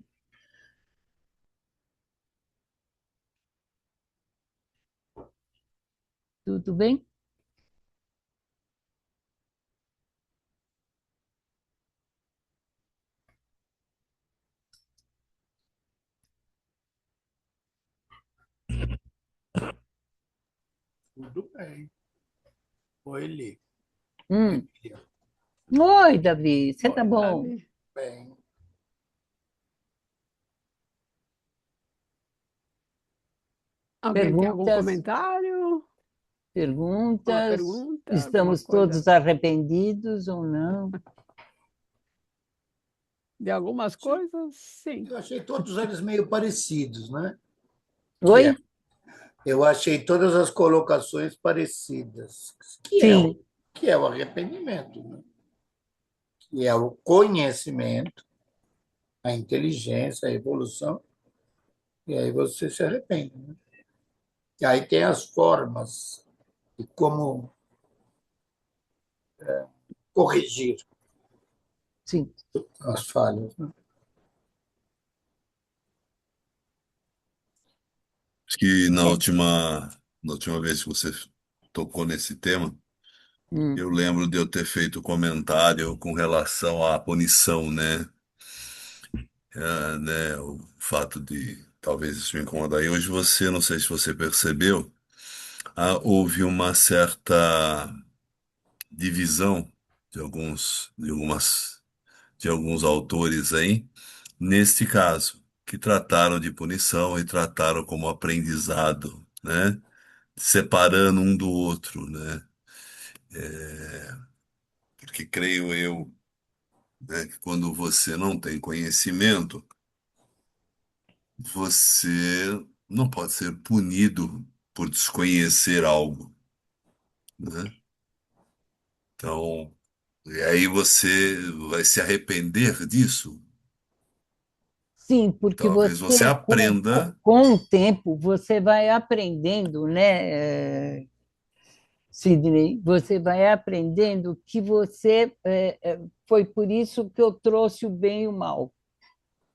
Tudo bem? Tudo bem. Oi, Li. Hum. Oi, Davi, você tá Oi, bom? Davi. Bem. Alguém tem algum Perguntas? comentário? Uma Perguntas? pergunta? Alguma Estamos coisa? todos arrependidos ou não? De algumas Sim, coisas, sim. eu achei todos eles meio parecidos, né? Que é, Oi? eu achei todas as colocações parecidas, Sim, que é o arrependimento, né? Que é o conhecimento, a inteligência, a evolução, e aí você se arrepende, né? E aí tem as formas de como corrigir sim. as falhas, né? Acho que É. na última vez que você tocou nesse tema, Hum. eu lembro de eu ter feito comentário com relação à punição, né? Né? O fato de talvez isso me incomodar. E hoje você, não sei se você percebeu, houve uma certa divisão de alguns autores aí, neste caso, que trataram de punição e trataram como aprendizado, né? Separando um do outro, né? Porque creio eu, né, que quando você não tem conhecimento, você não pode ser punido por desconhecer algo, né? Então, e aí você vai se arrepender disso. Sim, porque Talvez você você, aprenda, com o tempo, você vai aprendendo, né, Sidney? Você vai aprendendo que você. Foi por isso que eu trouxe o bem e o mal,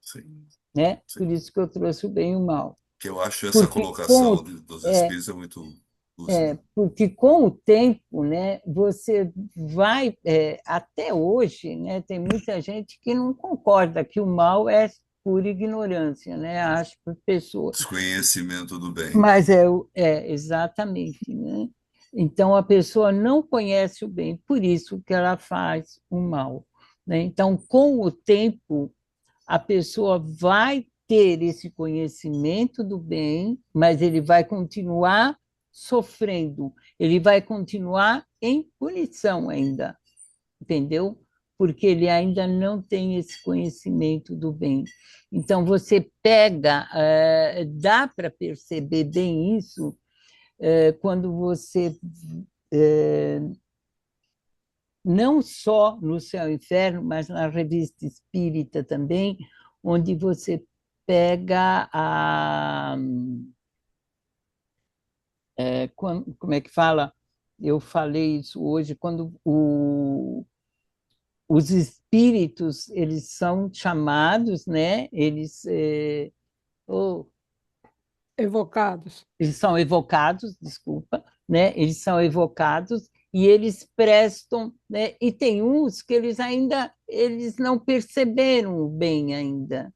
sim, né? Por sim, isso que eu trouxe o bem e o mal. que eu acho essa Porque com, colocação o- dos é, espíritos é muito lúcida. porque com o tempo, né, você vai, até hoje, né, tem muita gente que não concorda que o mal é pura ignorância, né, acho por pessoa. Desconhecimento do bem. Mas exatamente, né? Então a pessoa não conhece o bem, por isso que ela faz o mal, né? Então, com o tempo, a pessoa vai ter esse conhecimento do bem, mas ele vai continuar sofrendo, ele vai continuar em punição ainda, entendeu? Porque ele ainda não tem esse conhecimento do bem. Então, você pega, dá para perceber bem isso quando você não só no Céu e Inferno, mas na Revista Espírita também, onde você pega como é que fala? Eu falei isso hoje, quando os espíritos eles são chamados, né? Oh, Evocados. eles são evocados, desculpa, né? Eles são evocados e eles prestam, né? E tem uns que eles não perceberam o bem ainda.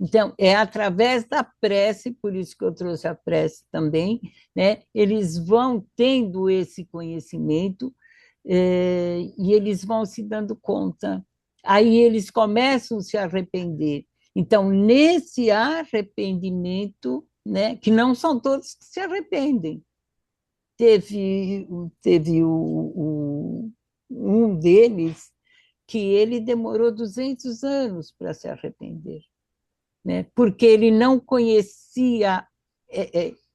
Então, é através da prece, por isso que eu trouxe a prece também, né? Eles vão tendo esse conhecimento e eles vão se dando conta. Aí eles começam a se arrepender. Então, nesse arrependimento, né, que não são todos que se arrependem, teve um deles, que ele demorou 200 anos para se arrepender, né? Porque ele não conhecia,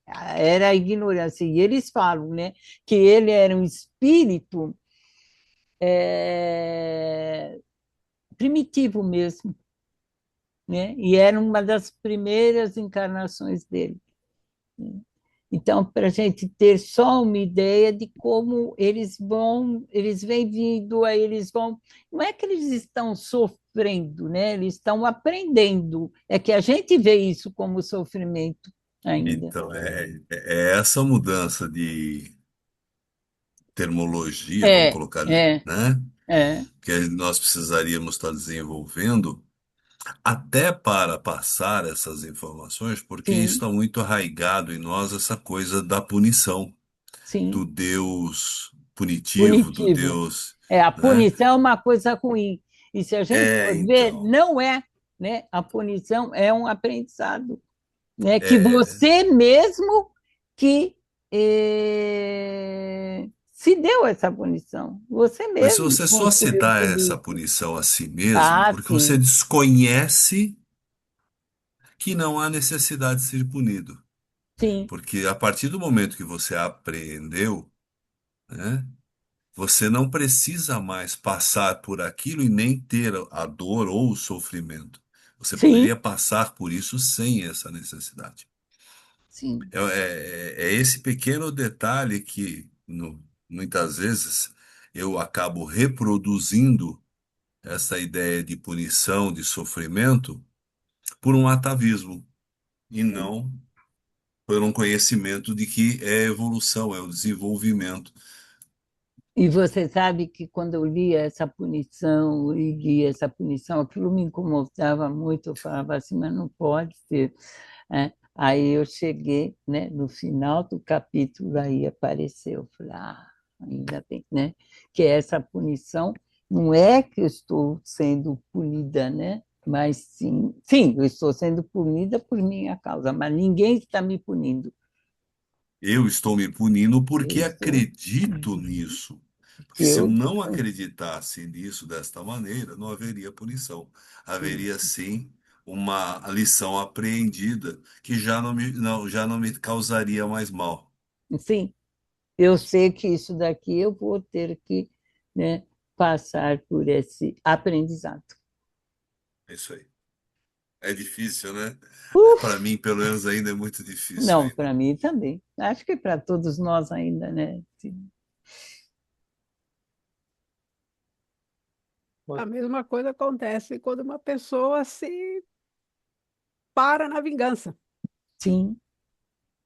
era a ignorância. E eles falam, né, que ele era um espírito primitivo mesmo, né? E era uma das primeiras encarnações dele. Então, para a gente ter só uma ideia de como eles vêm vindo, aí eles vão. Não é que eles estão sofrendo, né? Eles estão aprendendo. É que a gente vê isso como sofrimento ainda. Então, é essa mudança de termologia, vamos É, colocar, é, né? é. Que nós precisaríamos estar desenvolvendo até para passar essas informações, porque isso Sim, está muito arraigado em nós, essa coisa da punição, do sim. Deus punitivo, do Punitivo. Deus, A né? punição é uma coisa ruim. E se a gente for ver, Então, não é, né? A punição é um aprendizado, né? Que é, você mesmo que se deu essa punição. Você mas se mesmo você só se construiu dá tudo essa isso. punição a si mesmo, Ah, porque você sim, desconhece que não há necessidade de ser punido. sim, Porque a partir do momento que você aprendeu, né, você não precisa mais passar por aquilo e nem ter a dor ou o sofrimento. Você sim, poderia passar por isso sem essa necessidade. sim. É esse pequeno detalhe que muitas vezes eu acabo reproduzindo essa ideia de punição, de sofrimento, por um atavismo e não por um conhecimento de que é evolução, é o desenvolvimento. E você sabe que quando eu lia essa punição e lia essa punição, aquilo me incomodava muito. Eu falava assim, mas não pode ser. Aí eu cheguei, né, no final do capítulo, aí apareceu. Eu falei, ainda bem, né? Que essa punição não é que eu estou sendo punida, né? Mas sim, eu estou sendo punida por minha causa, mas ninguém está me punindo. Eu estou me punindo Eu porque estou, acredito nisso. Porque porque se eu eu não acreditasse nisso desta maneira, não haveria punição. Haveria sim uma lição apreendida que já não me causaria mais mal. sim, eu sei que isso daqui eu vou ter que, né, passar por esse aprendizado. É isso aí. É difícil, né? Para Uf, mim, pelo menos, ainda é muito difícil não, ainda. para mim também. Acho que para todos nós ainda, né? Sim. A mesma coisa acontece quando uma pessoa se para na vingança. Sim,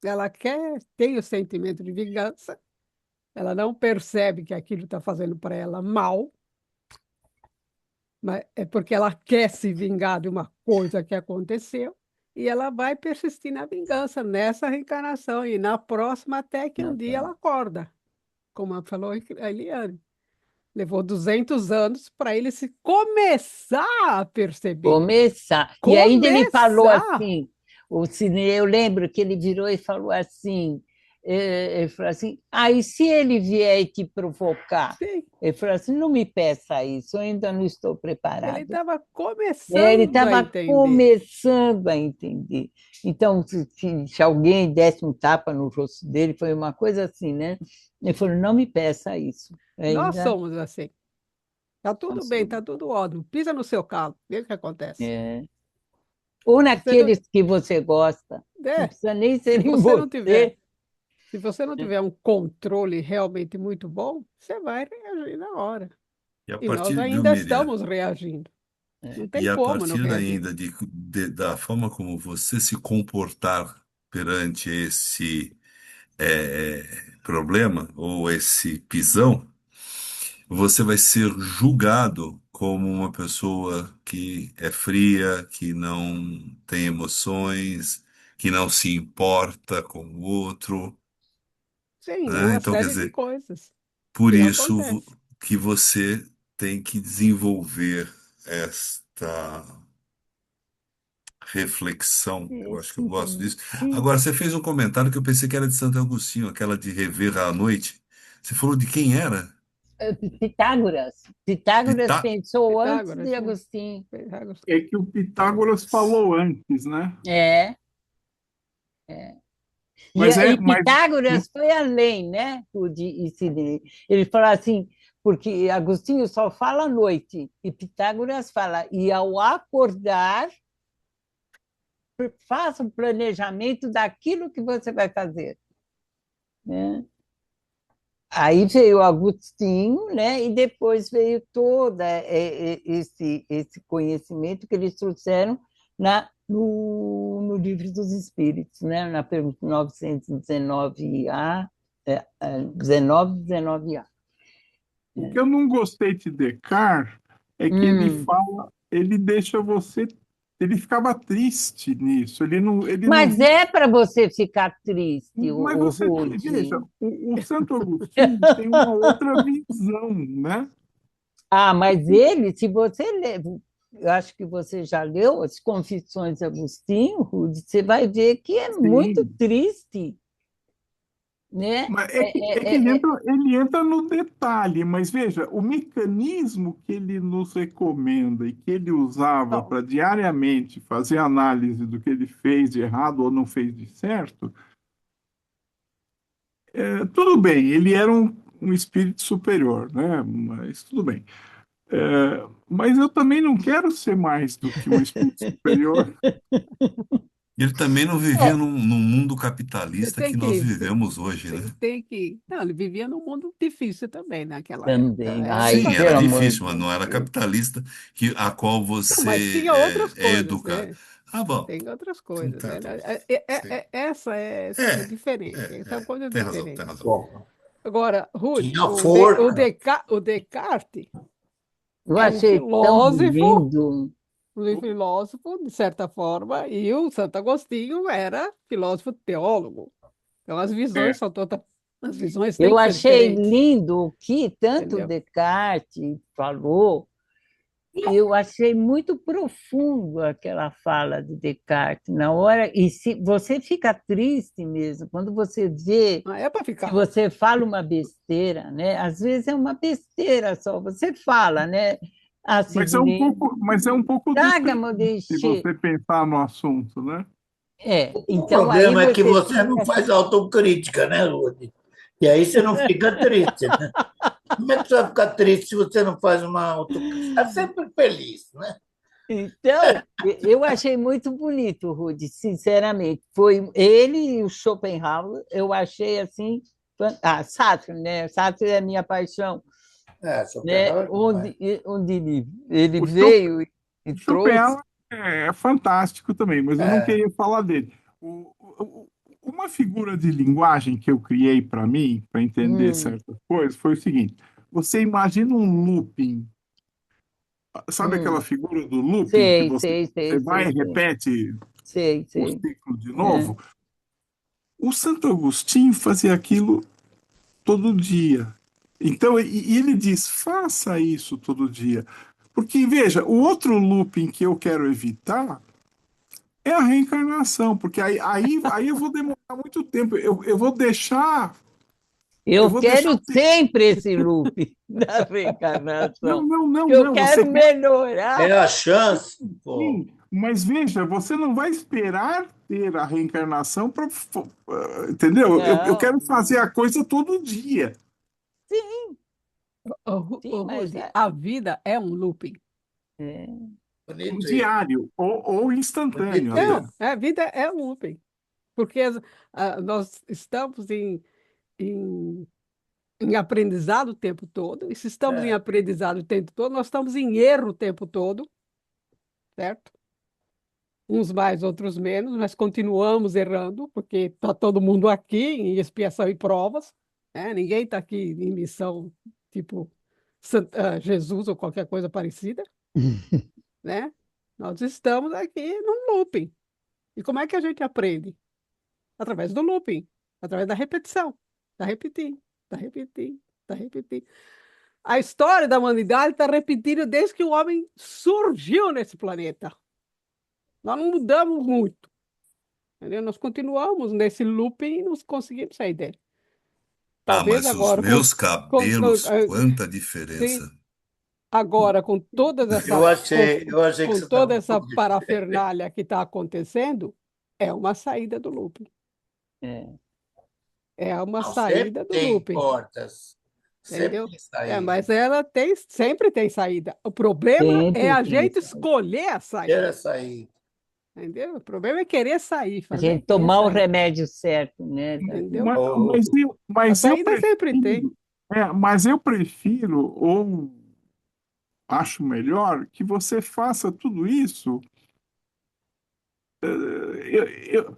Ela tem o sentimento de vingança, ela não percebe que aquilo está fazendo para ela mal, mas é porque ela quer se vingar de uma coisa que aconteceu, e ela vai persistir na vingança nessa reencarnação e na próxima, até que um não, dia ela acorda, como falou a Eliane. Levou 200 anos para ele se começar a perceber. começar. E ainda ele falou Começar! assim, o Cine, eu lembro que ele virou e falou assim, ele falou assim, e se ele vier e te provocar? Sim, Ele falou assim, não me peça isso, eu ainda não estou ele preparado. estava Ele começando a estava entender. começando a entender. Então, se alguém desse um tapa no rosto dele, foi uma coisa assim, né? Ele falou, não me peça isso. Nós Ainda somos assim. Tá tudo bem, passou. tá tudo ótimo. Pisa no seu calo, vê o que acontece. É. Ou Se você não, naqueles que você gosta. Não é, precisa nem se ser em você não tiver, você. se você não tiver um controle realmente muito bom, você vai reagir na hora. E a E nós partir, viu, ainda Miriam? estamos reagindo. Não tem E a como não partir reagir. ainda da forma como você se comportar perante esse problema ou esse pisão, você vai ser julgado como uma pessoa que é fria, que não tem emoções, que não se importa com o outro, Sim, né? uma Então, quer série de dizer, coisas por que isso acontecem. que você tem que desenvolver esta reflexão. Eu acho que Esse eu gosto entendeu? disso. Sim. Agora, você fez um comentário que eu pensei que era de Santo Agostinho, aquela de rever à noite. Você falou de quem era? Pitágoras. Pitágoras Pitá- pensou antes Pitágoras, de né? Agostinho. Pitágoras. É que o Pitágoras falou antes, né? É. Mas E mas Pitágoras foi além, né, e Sidney? Ele falou assim, porque Agostinho só fala à noite, e Pitágoras fala, e ao acordar, faça um planejamento daquilo que você vai fazer, né? Aí veio Agostinho, né? E depois veio todo esse conhecimento que eles trouxeram no Livro dos Espíritos, né? Na pergunta 919A, 19A. o que eu não gostei de Descartes é que ele Hum. fala, ele deixa você, ele ficava triste nisso, ele não Mas via. é para você ficar triste, Mas o você Rude. veja, o Santo Agostinho tem uma outra visão, né? Ah, mas ele, se você ler, eu acho que você já leu as Confissões de Agostinho, Rude, você vai ver que é muito Sim. triste, né? Mas é que ele entra no detalhe, mas veja, o mecanismo que ele nos recomenda e que ele usava Não, para diariamente fazer análise do que ele fez de errado ou não fez de certo, tudo bem, ele era um espírito superior, né? Mas tudo bem. Mas eu também não quero ser mais do que um espírito superior. Ele também não vivia É, num mundo você capitalista tem que nós que, vivemos hoje, né? você tem que. Não, ele vivia num mundo difícil também naquela época. também. Era Ai, Sim, outra era pelo coisa. amor de difícil, mas Deus. não era capitalista a qual Não, mas você tinha outras é coisas, educado. né? Ah, bom. Tem outras coisas. Tá, tá. Sim. Essa é diferente. São coisas Tem razão, tem diferentes. razão. Bom, Agora, Ruth, tinha forca. O Descartes Eu é um achei tão filósofo, lindo. de certa forma, e o Santo Agostinho era filósofo teólogo. Então, as visões têm Eu que ser achei diferentes, lindo o que tanto entendeu? Descartes falou. Eu achei muito profundo aquela fala de Descartes na hora, e se você fica triste mesmo quando você vê Não é para que ficar. você fala uma besteira, né? Às vezes é uma besteira só, você fala, né? Ah, Sidney, Mas é um pouco traga, deprimente se Modestia. você pensar no assunto, né? O Então aí problema é que você você não fica. faz autocrítica, né, Ludi? E aí você não fica triste, né? Como é que você vai ficar triste se você não faz uma autocrítica? Está sempre feliz, né? Então, eu achei muito bonito, Rudy, sinceramente. Foi ele e o Schopenhauer, eu achei assim. Sartre, né? Sartre é a minha paixão, É, né? Schopenhauer não é. Onde ele O Chop- veio e trouxe. Schopenhauer é fantástico também, mas eu não É, queria falar dele. Uma figura de linguagem que eu criei para mim, para entender Hum, certas coisas, foi o seguinte: você imagina um looping, sabe aquela hum. figura do looping que Sei, você, sei, você sei, vai sei, e sei, repete sei, o sei. ciclo de É. novo? O Santo Agostinho fazia aquilo todo dia. Então, e ele diz: faça isso todo dia. Porque, veja, o outro looping que eu quero evitar é a reencarnação, porque aí eu vou demorar muito tempo. Eu vou deixar. Eu Eu vou deixar. quero sempre esse loop da Não, reencarnação, não, não, porque eu não. quero Você quer melhorar. é a chance, pô. sim, mas veja, você não vai esperar ter a reencarnação para. Entendeu? Eu Não, quero fazer a coisa todo dia. sim, sim, mas Rudy, a vida é um looping. é. Um Bonito isso. diário ou instantâneo Bonito até. Não, isso. a vida é um looping. Porque nós estamos em, em aprendizado o tempo todo, e se estamos em É, aprendizado o tempo todo, nós estamos em erro o tempo todo, certo? Uns mais, outros menos, mas continuamos errando, porque está todo mundo aqui em expiação e provas, né? Ninguém está aqui em missão tipo Jesus ou qualquer coisa parecida, né? Nós estamos aqui num looping. E como é que a gente aprende? Através do looping, através da repetição. Está repetindo, está repetindo, está repetindo. A história da humanidade está repetindo desde que o homem surgiu nesse planeta. Nós não mudamos muito, entendeu? Nós continuamos nesse looping e não conseguimos sair dele. talvez mas os agora meus com- cabelos, quanta sim, diferença. agora com Eu achei que com você estava toda um essa pouco diferente. parafernália que está acontecendo, é uma saída do looping. É. É uma Não, sempre saída do tem looping, portas, sempre entendeu? tem É, saída. mas ela sempre tem saída. O problema é Sempre a tem gente saída. escolher a saída, Queira sair. entendeu? O problema é querer sair, A fazer gente querer tomar o sair, remédio certo, né, entendeu? Davi? Ô, A Mas eu saída sempre tem. prefiro, mas eu prefiro, ou acho melhor, que você faça tudo isso.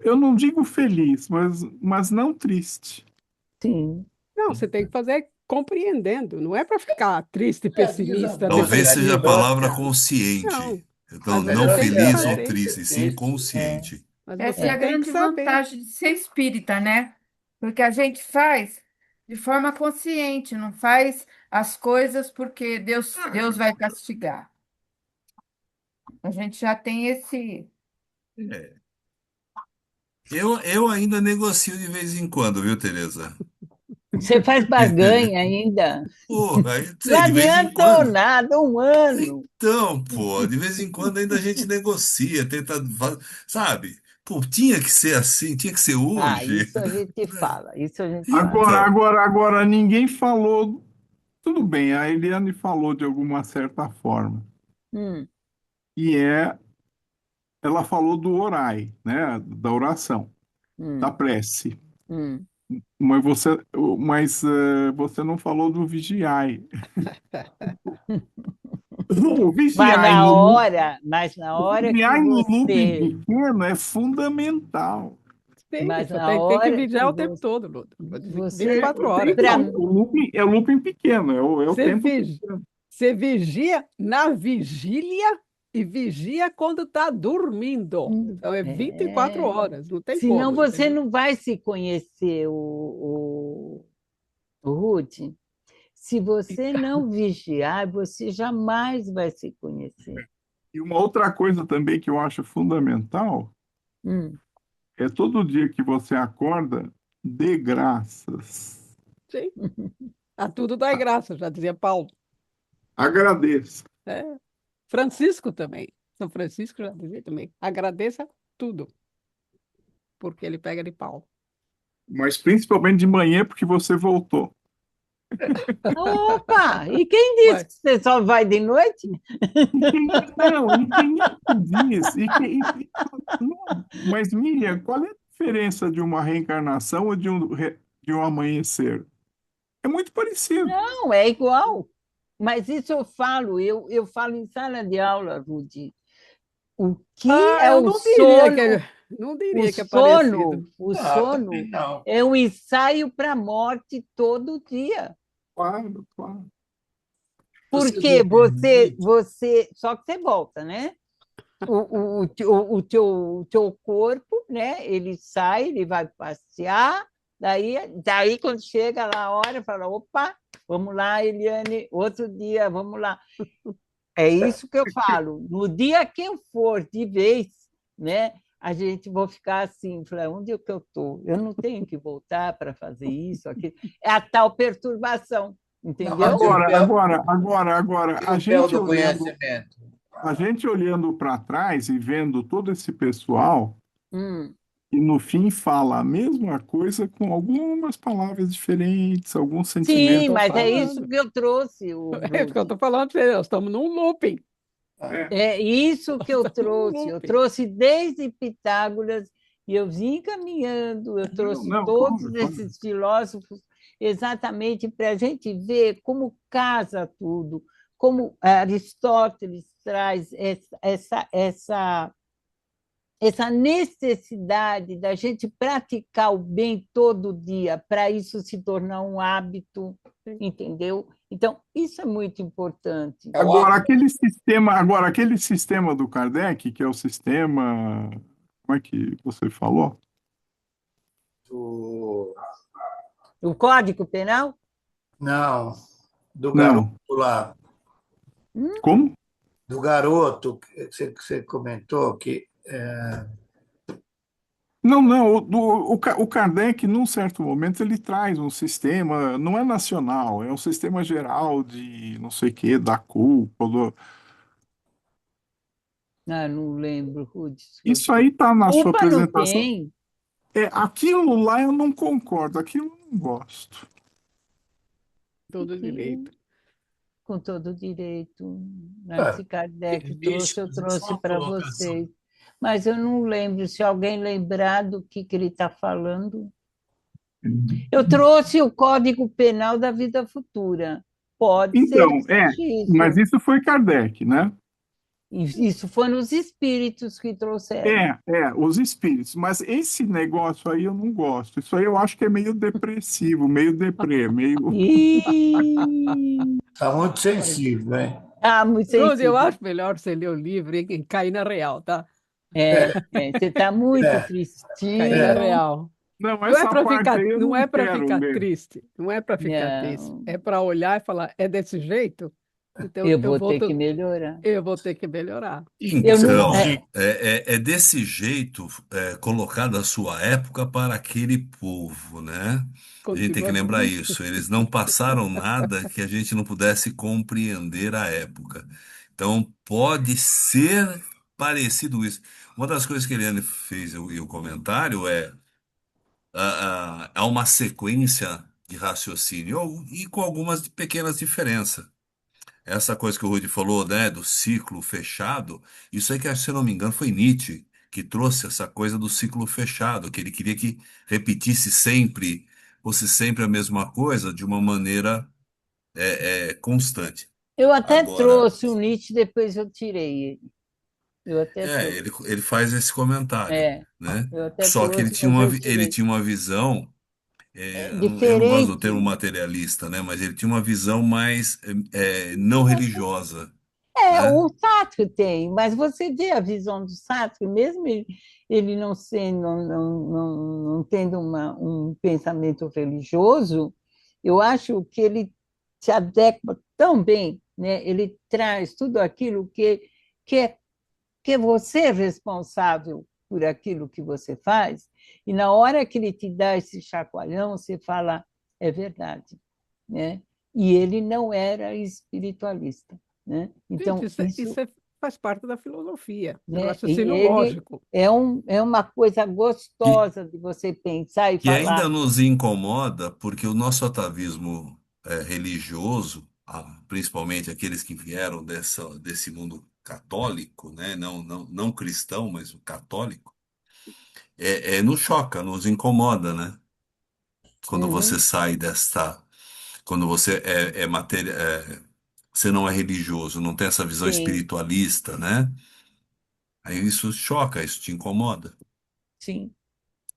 Eu não digo feliz, mas não triste. Sim. Não, você tem que fazer compreendendo, não é para ficar triste e diz a pessimista Bíblia, Talvez depressivo. seja a melhor palavra ser, Não, consciente. Então, às vezes não você melhor tem ser que feliz ou saber, alegre do triste, que sim isso. consciente. mas Essa é você a tem que grande saber. vantagem de ser espírita, né? Porque a gente faz de forma consciente, não faz as coisas porque Deus vai castigar. A gente já tem esse. É. Eu ainda negocio de vez em quando, viu, Tereza? Você faz barganha ainda? Porra, eu Não sei, de vez em adiantou quando. nada, um ano. Então, pô, de vez em quando ainda a gente negocia, tenta, sabe? Pô, tinha que ser assim, tinha que ser Ah, hoje. isso a gente fala, isso a gente fala. Então, Agora, ninguém falou. Tudo bem, a Eliane falou de alguma certa forma. Hum, E ela falou do orai, né? Da oração, da hum, prece. hum. Mas você não falou do vigiai. O Mas vigiai na no, lu- hora, mas na o hora que vigiai no looping você, pequeno é fundamental. Sim, mas você na tem que hora vigiar que o tempo todo, Ludo. você, 24 Tem, horas. para não, o looping pequeno, é o Você, tempo vigi- pequeno. você vigia na vigília e vigia quando está dormindo. Então é 24 é, horas, não tem senão como, você entendeu? não vai se conhecer, o Ruth. Se você não vigiar, você jamais vai se conhecer. E uma outra coisa também que eu acho fundamental Hum. é todo dia que você acorda, dê graças. Sim, a tudo dá graça, já dizia Paulo. Agradeça. É. Francisco também. São Francisco já dizia também. Agradeça tudo, porque ele pega de pau. Mas principalmente de manhã, porque você voltou. Opa! E quem disse Ué, que você só vai de noite? E quem é que diz? Não, mas, Miriam, qual é a diferença de uma reencarnação ou de um amanhecer? É muito parecido. Não, é igual. Mas isso eu falo em sala de aula, Rudy. O que é eu o não diria que sono? não O diria que é parecido. sono, o Não, sono também não. é um ensaio para a morte todo dia. Claro, claro. Você Porque viu um vídeo? só que você volta, né? O teu corpo, né? Ele sai, ele vai passear, daí quando chega lá a hora, fala, opa, vamos lá, Eliane, outro dia, vamos lá. É isso que eu falo. No dia que eu for de vez, né? A gente vai ficar assim, falar, onde é que eu estou? Eu não tenho que voltar para fazer isso, aquilo. É a tal perturbação, Não, entendeu? Agora, e o véu do conhecimento? a gente olhando para trás e vendo todo esse pessoal, Hum. e no fim fala a mesma coisa com algumas palavras diferentes, alguns Sim, sentimentos. Estou mas é isso falando. que eu trouxe, o É porque eu Ruth. estou falando para você, nós estamos num looping. É, É isso que eu Nós estamos num trouxe. Eu looping. trouxe desde Pitágoras e eu vim caminhando. Eu trouxe não, todos claro, claro. esses filósofos exatamente para a gente ver como casa tudo, como Aristóteles traz essa necessidade da gente praticar o bem todo dia, para isso se tornar um hábito, entendeu? Então, isso é muito importante. É o hábito Agora aquele sistema do Kardec, que é o sistema, como é que você falou? do... O Código Penal? Não, do garoto Não. lá. Como? Do garoto que você comentou, que Não, não, o Kardec, num certo momento, ele traz um sistema, não é nacional, é um sistema geral de não sei o quê, da culpa. Ah, não lembro, Rudes. Isso aí está na sua Culpa não apresentação. tem, Aquilo lá eu não concordo, aquilo eu não gosto. Todo que, direito. com todo direito, né? É, Se Kardec trouxe, eu místicos, isso é trouxe uma para colocação. vocês. Mas eu não lembro, se alguém lembrar do que ele está falando. Eu trouxe o Código Penal da Vida Futura. Pode ser Então, que seja mas isso. isso foi Kardec, né? Isso foi nos espíritos que trouxeram. Os espíritos, mas esse negócio aí eu não gosto. Isso aí eu acho que é meio depressivo, meio deprê, meio. E... Está muito Mas, sensível, hein? Ah, muito Ruth, eu sensível. acho melhor você ler o livro e cair na real, tá? Você está muito É, Cair na é. tristinho. real. Não, Não é essa para parte ficar, aí eu não não é para quero ficar ler. triste, não é para ficar triste, Não, é para olhar e falar, é desse jeito? Então eu vou ter que melhorar. eu vou ter que melhorar. Eu Isso é não. Então, lógico. é desse jeito colocado a sua época para aquele povo, né? A gente tem que Continua lembrar triste. isso. Eles não passaram nada que a gente não pudesse compreender a época. Então, pode ser parecido isso. Uma das coisas que a Eliane fez e o comentário há uma sequência de raciocínio e com algumas pequenas diferenças. Essa coisa que o Rudi falou, né, do ciclo fechado, isso aí que, se eu não me engano, foi Nietzsche que trouxe essa coisa do ciclo fechado, que ele queria que repetisse sempre, fosse sempre a mesma coisa, de uma maneira constante. Eu até Agora, trouxe o Nietzsche, depois eu tirei ele. Eu até trouxe. ele faz esse comentário, É, né? eu até Só que trouxe, mas eu ele tirei. tinha uma visão, É eu não gosto do diferente. termo materialista, né? Mas ele tinha uma visão mais não religiosa, O né? Sartre tem, mas você vê a visão do Sartre, mesmo ele não sendo, não tendo um pensamento religioso, eu acho que ele se adequa tão bem, né? Ele traz tudo aquilo que é, que você é responsável por aquilo que você faz, e na hora que ele te dá esse chacoalhão, você fala, é verdade, né? E ele não era espiritualista, né? Gente, Então, isso faz parte da filosofia, é um né? E raciocínio ele lógico. é uma coisa gostosa de você pensar e Que ainda falar, nos incomoda porque o nosso atavismo religioso, principalmente aqueles que vieram desse mundo católico, né? Não cristão, mas o católico, nos choca, nos incomoda, né? Quando você uhum, sai quando você você não é religioso, não tem essa visão sim, espiritualista, né? Aí isso choca, isso te incomoda. sim,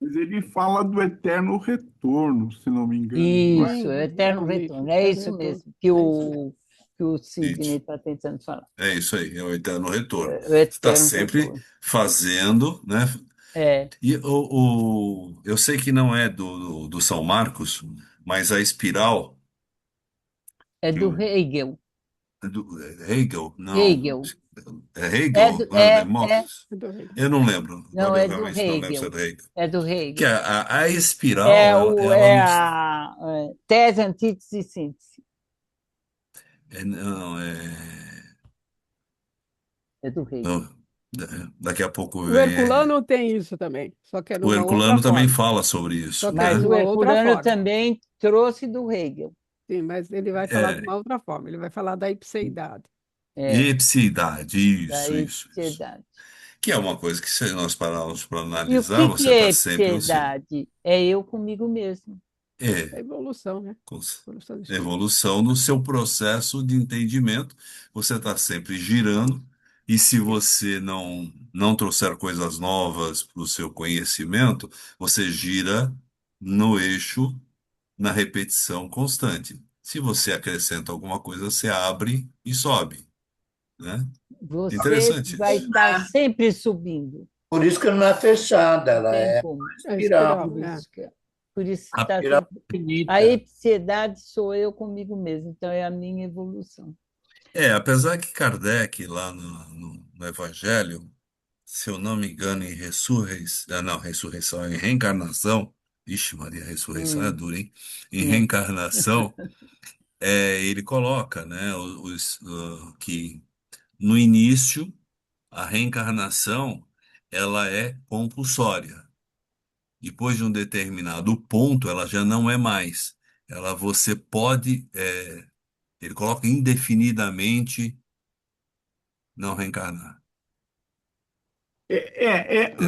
Mas ele fala do eterno retorno, se não me engano, não é? isso, é Sim, é eterno um livro, retorno, é Eterno isso Retorno. mesmo É isso mesmo. que o Sidney Isso. está tentando falar, É isso aí, é o eterno retorno. é o Você está eterno sempre retorno. fazendo, né? É, E eu sei que não é do São Marcos, mas a espiral, é que do Hegel, do Hegel, não, Hegel, é Hegel, Marcos? É do Hegel. Eu não lembro, não, agora eu é do realmente não lembro se é Hegel, do Hegel. é do Que Hegel. a espiral, ela É nos. a tese, antítese e síntese, Não, é do Hegel. não, daqui a pouco O vem. Herculano tem isso também, só que é O numa outra Herculano também forma. fala sobre Só isso, que é Mas né? o numa outra Herculano forma. também trouxe do Hegel. Sim, mas ele vai falar de É, uma outra forma. Ele vai falar da ipseidade. É, ipsiidade, da isso. ipsiedade. Que é uma coisa que, se nós pararmos para E o analisar, que você é está sempre ipsiedade? É eu comigo mesmo. É a é, evolução, né? com Evolução do espírito. evolução no seu processo de entendimento, você está sempre girando, e se você não trouxer coisas novas para o seu conhecimento, você gira no eixo, na repetição constante. Se você acrescenta alguma coisa, você abre e sobe, né? Você Interessante vai isso. estar sempre subindo. Por isso que não é fechada, Não ela tem é como. É a espiral. espiral, Por é. isso que, por isso A está espiral sempre. A infinita. ipsiedade sou eu comigo mesmo. Então é a minha evolução. Apesar que Kardec, lá no Evangelho, se eu não me engano, em ressurreição, não, ressurreição, em reencarnação, ixi, Maria, ressurreição é Hum, dura, hein? Em é. reencarnação, ele coloca, né, que no início a reencarnação ela é compulsória. Depois de um determinado ponto, ela já não é mais. Você pode, ele coloca indefinidamente não reencarnar.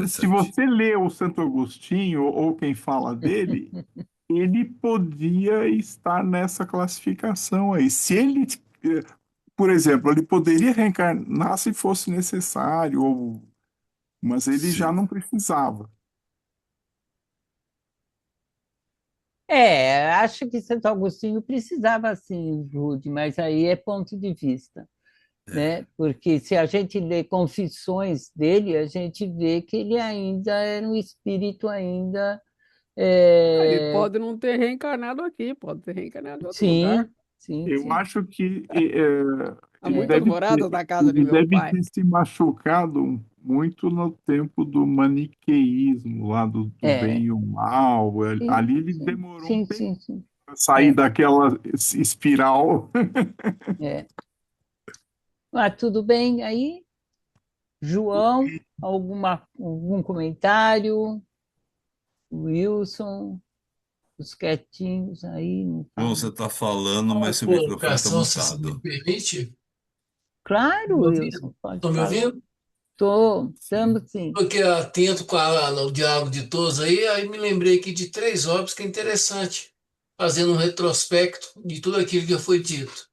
Se Interessante. você lê o Santo Agostinho ou quem fala dele, ele podia estar nessa classificação aí. Se ele, por exemplo, ele poderia reencarnar se fosse necessário, mas ele já Sim. não precisava. Acho que Santo Agostinho precisava sim, Jude, mas aí é ponto de vista, É. né? Porque se a gente lê Confissões dele, a gente vê que ele ainda era um espírito ainda. Ele é, pode não ter reencarnado aqui, pode ter reencarnado em outro lugar. Sim, sim, Eu sim. acho que Há muitas moradas na casa de ele meu deve pai. ter se machucado muito no tempo do maniqueísmo, lá do bem É, e o mal. sim, Ali ele sim, demorou um sim, tempo sim, sim. para sair É, daquela espiral. é. Tudo bem aí? João, algum comentário? Wilson, os quietinhos aí, não João, falam. você está falando, Uma mas seu microfone está colocação, se você me mutado. permite. Claro, Me ouvindo? Wilson, pode Estão me falar. ouvindo? Estamos Sim. sim. Porque atento no diálogo de todos aí me lembrei aqui de três obras que é interessante, fazendo um retrospecto de tudo aquilo que já foi dito.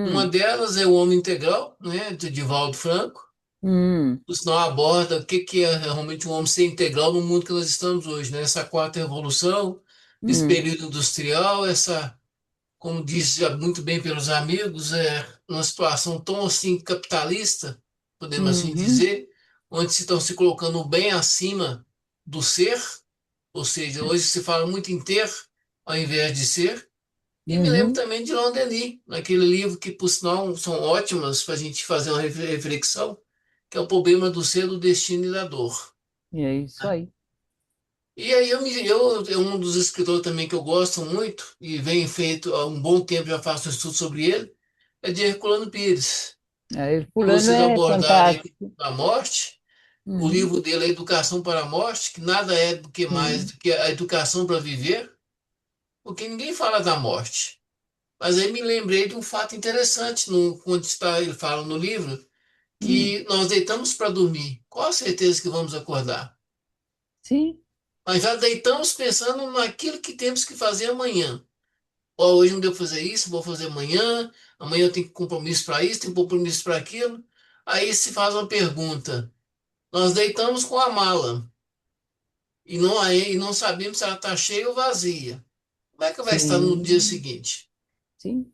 Uma Hum, delas é O Homem Integral, né, de Divaldo Franco. hum, O sinal aborda o que é realmente um homem ser integral no mundo que nós estamos hoje, né? Essa quarta revolução, esse hum, período industrial, como disse já muito bem pelos amigos, é uma situação tão assim capitalista, podemos assim uhum, dizer, onde se estão se colocando o bem acima do ser, ou seja, hoje se fala muito em ter ao invés de ser. E me lembro uhum. também de Leon Denis, naquele livro que, por sinal, são ótimas para a gente fazer uma reflexão, que é o problema do ser, do destino e da dor. É isso aí. E aí é um dos escritores também que eu gosto muito e venho feito há um bom tempo, já faço um estudo sobre ele, é de Herculano Pires. Como Fulano vocês é abordaram aí fantástico. a morte, o Uhum, livro dele é Educação para a Morte, que nada é do que mais sim, do que a educação para viver, porque ninguém fala da morte. Mas aí me lembrei de um fato interessante, quando ele fala no livro, hum, que nós deitamos para dormir. Qual a certeza que vamos acordar? sim, Mas já deitamos pensando naquilo que temos que fazer amanhã. Ó, hoje não deu para fazer isso, vou fazer amanhã. Amanhã eu tenho compromisso para isso, tenho compromisso para aquilo. Aí se faz uma pergunta. Nós deitamos com a mala e não sabemos se ela está cheia ou vazia. Como é que vai estar no dia sim, seguinte? sim.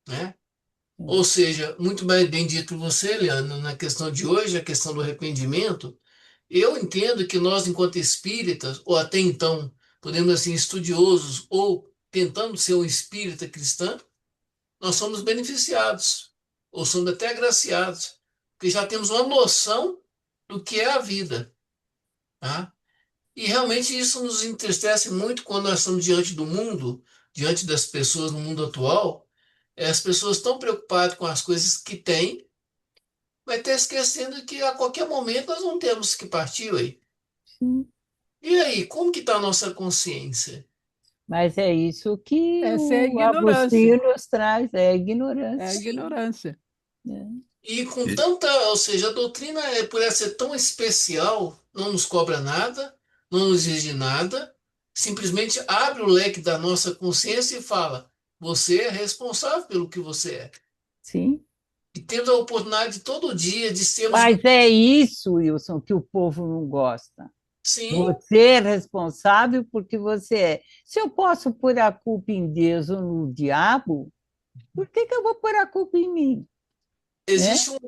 Né? É. Ou seja, muito bem dito você, Leandro, na questão de hoje, a questão do arrependimento. Eu entendo que nós, enquanto espíritas, ou até então, podemos assim, estudiosos, ou tentando ser um espírita cristão, nós somos beneficiados, ou somos até agraciados, porque já temos uma noção do que é a vida, tá? E realmente isso nos entristece muito quando nós estamos diante do mundo, diante das pessoas no mundo atual, as pessoas estão preocupadas com as coisas que têm, mas estão esquecendo que a qualquer momento nós não temos que partir, ué. Sim. E aí, como que está a nossa consciência? Mas é isso que Essa é a o Agostinho ignorância. nos traz, é a É a ignorância. Sim. ignorância. Né? E com E- tanta, ou seja, a doutrina, por ela ser tão especial, não nos cobra nada, não nos exige nada, simplesmente abre o leque da nossa consciência e fala: você é responsável pelo que você é. Sim. E temos a oportunidade todo dia de sermos, Mas é isso, Wilson, que o povo não gosta. sim, Você é responsável porque você é. Se eu posso pôr a culpa em Deus ou no diabo, por que eu vou pôr a culpa em mim? Né? existe um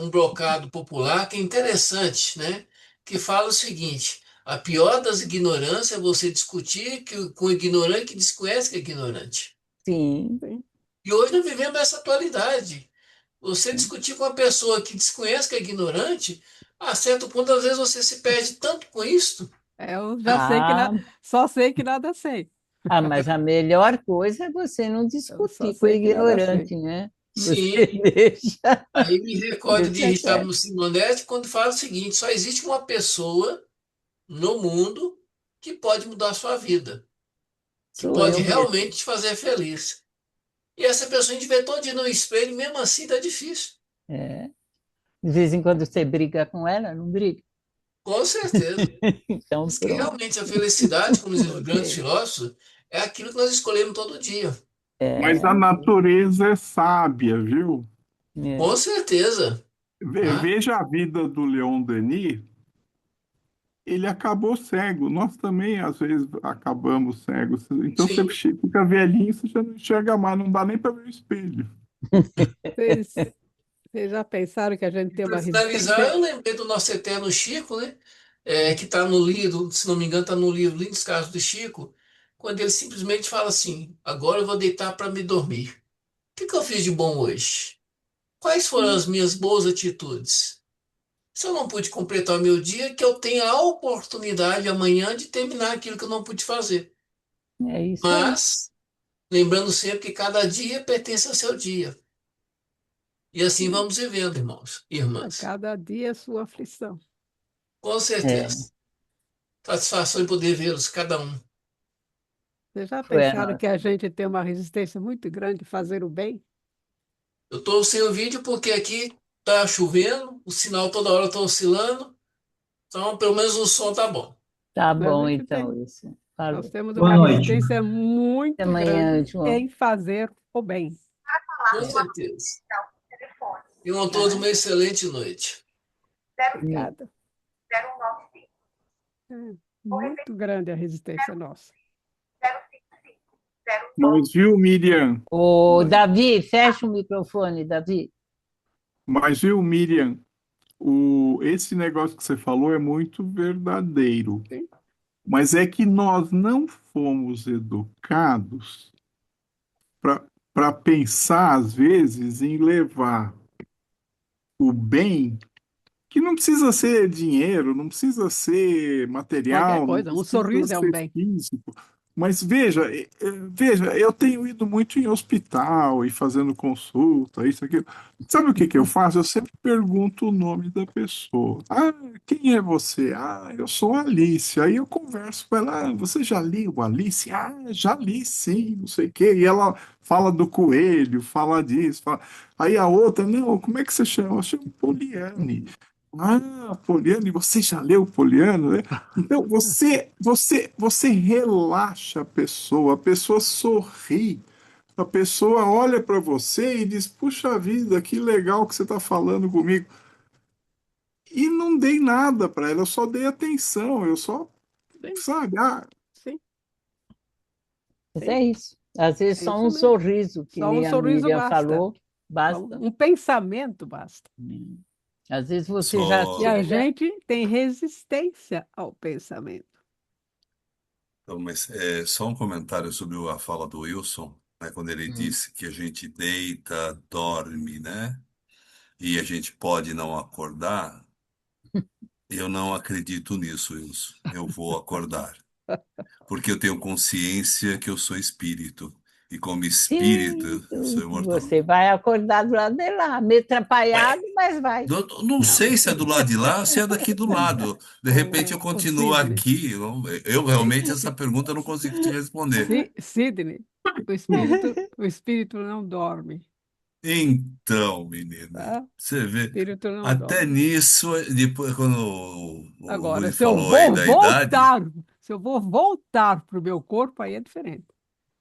brocado popular que é interessante, né? Que fala o seguinte: a pior das ignorâncias é você discutir com o ignorante que desconhece que é ignorante. Sim, Sim. E hoje nós vivemos essa atualidade. Você sim, discutir com uma pessoa que desconhece que é ignorante, A certo ponto, às vezes, você se perde tanto com isso. Eu já sei que Ah, só sei que nada sei. mas a melhor coisa é você não Eu só discutir com o sei que nada sei. ignorante, né? Você Sim, deixa, aí me recordo de deixa Richard quieto. Simonetti quando fala o seguinte: só existe uma pessoa no mundo que pode mudar a sua vida, que Sou pode eu mesmo. realmente te fazer feliz. E essa pessoa a gente vê todo dia no espelho, e mesmo assim tá difícil. É. De vez em quando você briga com ela, não briga? Com certeza. Então, Diz que pronto. realmente a felicidade, como dizem os grandes Ok. filósofos, é aquilo que nós escolhemos todo dia. Mas É, a natureza é sábia, viu? é. Com certeza. Né? Veja a vida do Leon Denis, ele acabou cego. Nós também, às vezes, acabamos cegos. Então você Sim. fica velhinho, você já não enxerga mais, não dá nem para ver o espelho. Vocês, vocês já pensaram que a gente E tem para uma finalizar, resistência? eu lembrei do nosso eterno Chico, né? Que está no livro, se não me engano, está no livro Lindos Casos do Chico, quando ele simplesmente fala assim: agora eu vou deitar para me dormir. O que que eu fiz de bom hoje? Quais foram as minhas boas atitudes? Se eu não pude completar o meu dia, que eu tenha a oportunidade amanhã de terminar aquilo que eu não pude fazer. É isso aí. Mas, lembrando sempre que cada dia pertence ao seu dia. E assim vamos vivendo, irmãos e A irmãs. cada dia a sua aflição. Com É, certeza. Satisfação em poder vê-los, cada um. Vocês já foi a pensaram nossa. que a gente tem uma resistência muito grande de fazer o bem? Eu estou sem o vídeo porque aqui tá chovendo, o sinal toda hora está oscilando, então pelo menos o som tá bom. Tá A bom, gente então, tem. isso. Nós Falou. temos Boa uma noite. resistência Até muito amanhã, grande João. em fazer o bem. Com certeza. Tenham todos uma excelente noite. Amém. Obrigada. É muito grande a resistência nossa. Mas viu, Miriam? Ô, Oi. Davi, fecha o microfone, Davi. Mas viu, Miriam? Esse negócio que você falou é muito verdadeiro. Sim. Mas é que nós não fomos educados para pensar, às vezes, em levar o bem, que não precisa ser dinheiro, não precisa ser Qualquer material, não coisa. Um precisa sorriso é um ser bem. físico. Mas veja, eu tenho ido muito em hospital e fazendo consulta, isso, aquilo. Sabe o que que eu faço? Eu sempre pergunto o nome da pessoa. Ah, quem é você? Ah, eu sou a Alice. Aí eu converso com ela. Ah, você já leu Alice? Ah, já li, sim, não sei o quê. E ela fala do coelho, fala disso. Aí a outra, não, como é que você chama? Eu chamo Poliane. Ah, Poliane, você já leu Poliano, né? Então, você relaxa a pessoa sorri, a pessoa olha para você e diz, puxa vida, que legal que você está falando comigo. E não dei nada para ela, eu só dei atenção, eu só, Sim, sabe, sim, Mas sim. é isso. Às vezes É só isso um mesmo. sorriso, que Só um nem a sorriso Miriam basta. falou, basta. Um pensamento basta. Às vezes você já E a Só, chega. gente tem resistência ao pensamento. então, mas só um comentário sobre a fala do Wilson, né, quando ele disse que a gente deita, dorme, né? E a gente pode não acordar. Eu não acredito nisso, Wilson. Eu vou acordar. Porque eu tenho consciência que eu sou espírito. E como espírito, Sim, sou imortal. você vai acordar do lado de lá, meio Ué, atrapalhado, mas vai. não sei se é do lado de lá ou se é daqui do lado. De repente eu O continuo Sidney. aqui. Eu realmente essa pergunta eu não consigo te responder. Sidney, o espírito não dorme, Então, menina, tá? você O vê, espírito não até dorme. nisso, depois quando o Agora, Rui falou aí da idade, se eu vou voltar para o meu corpo, aí é diferente.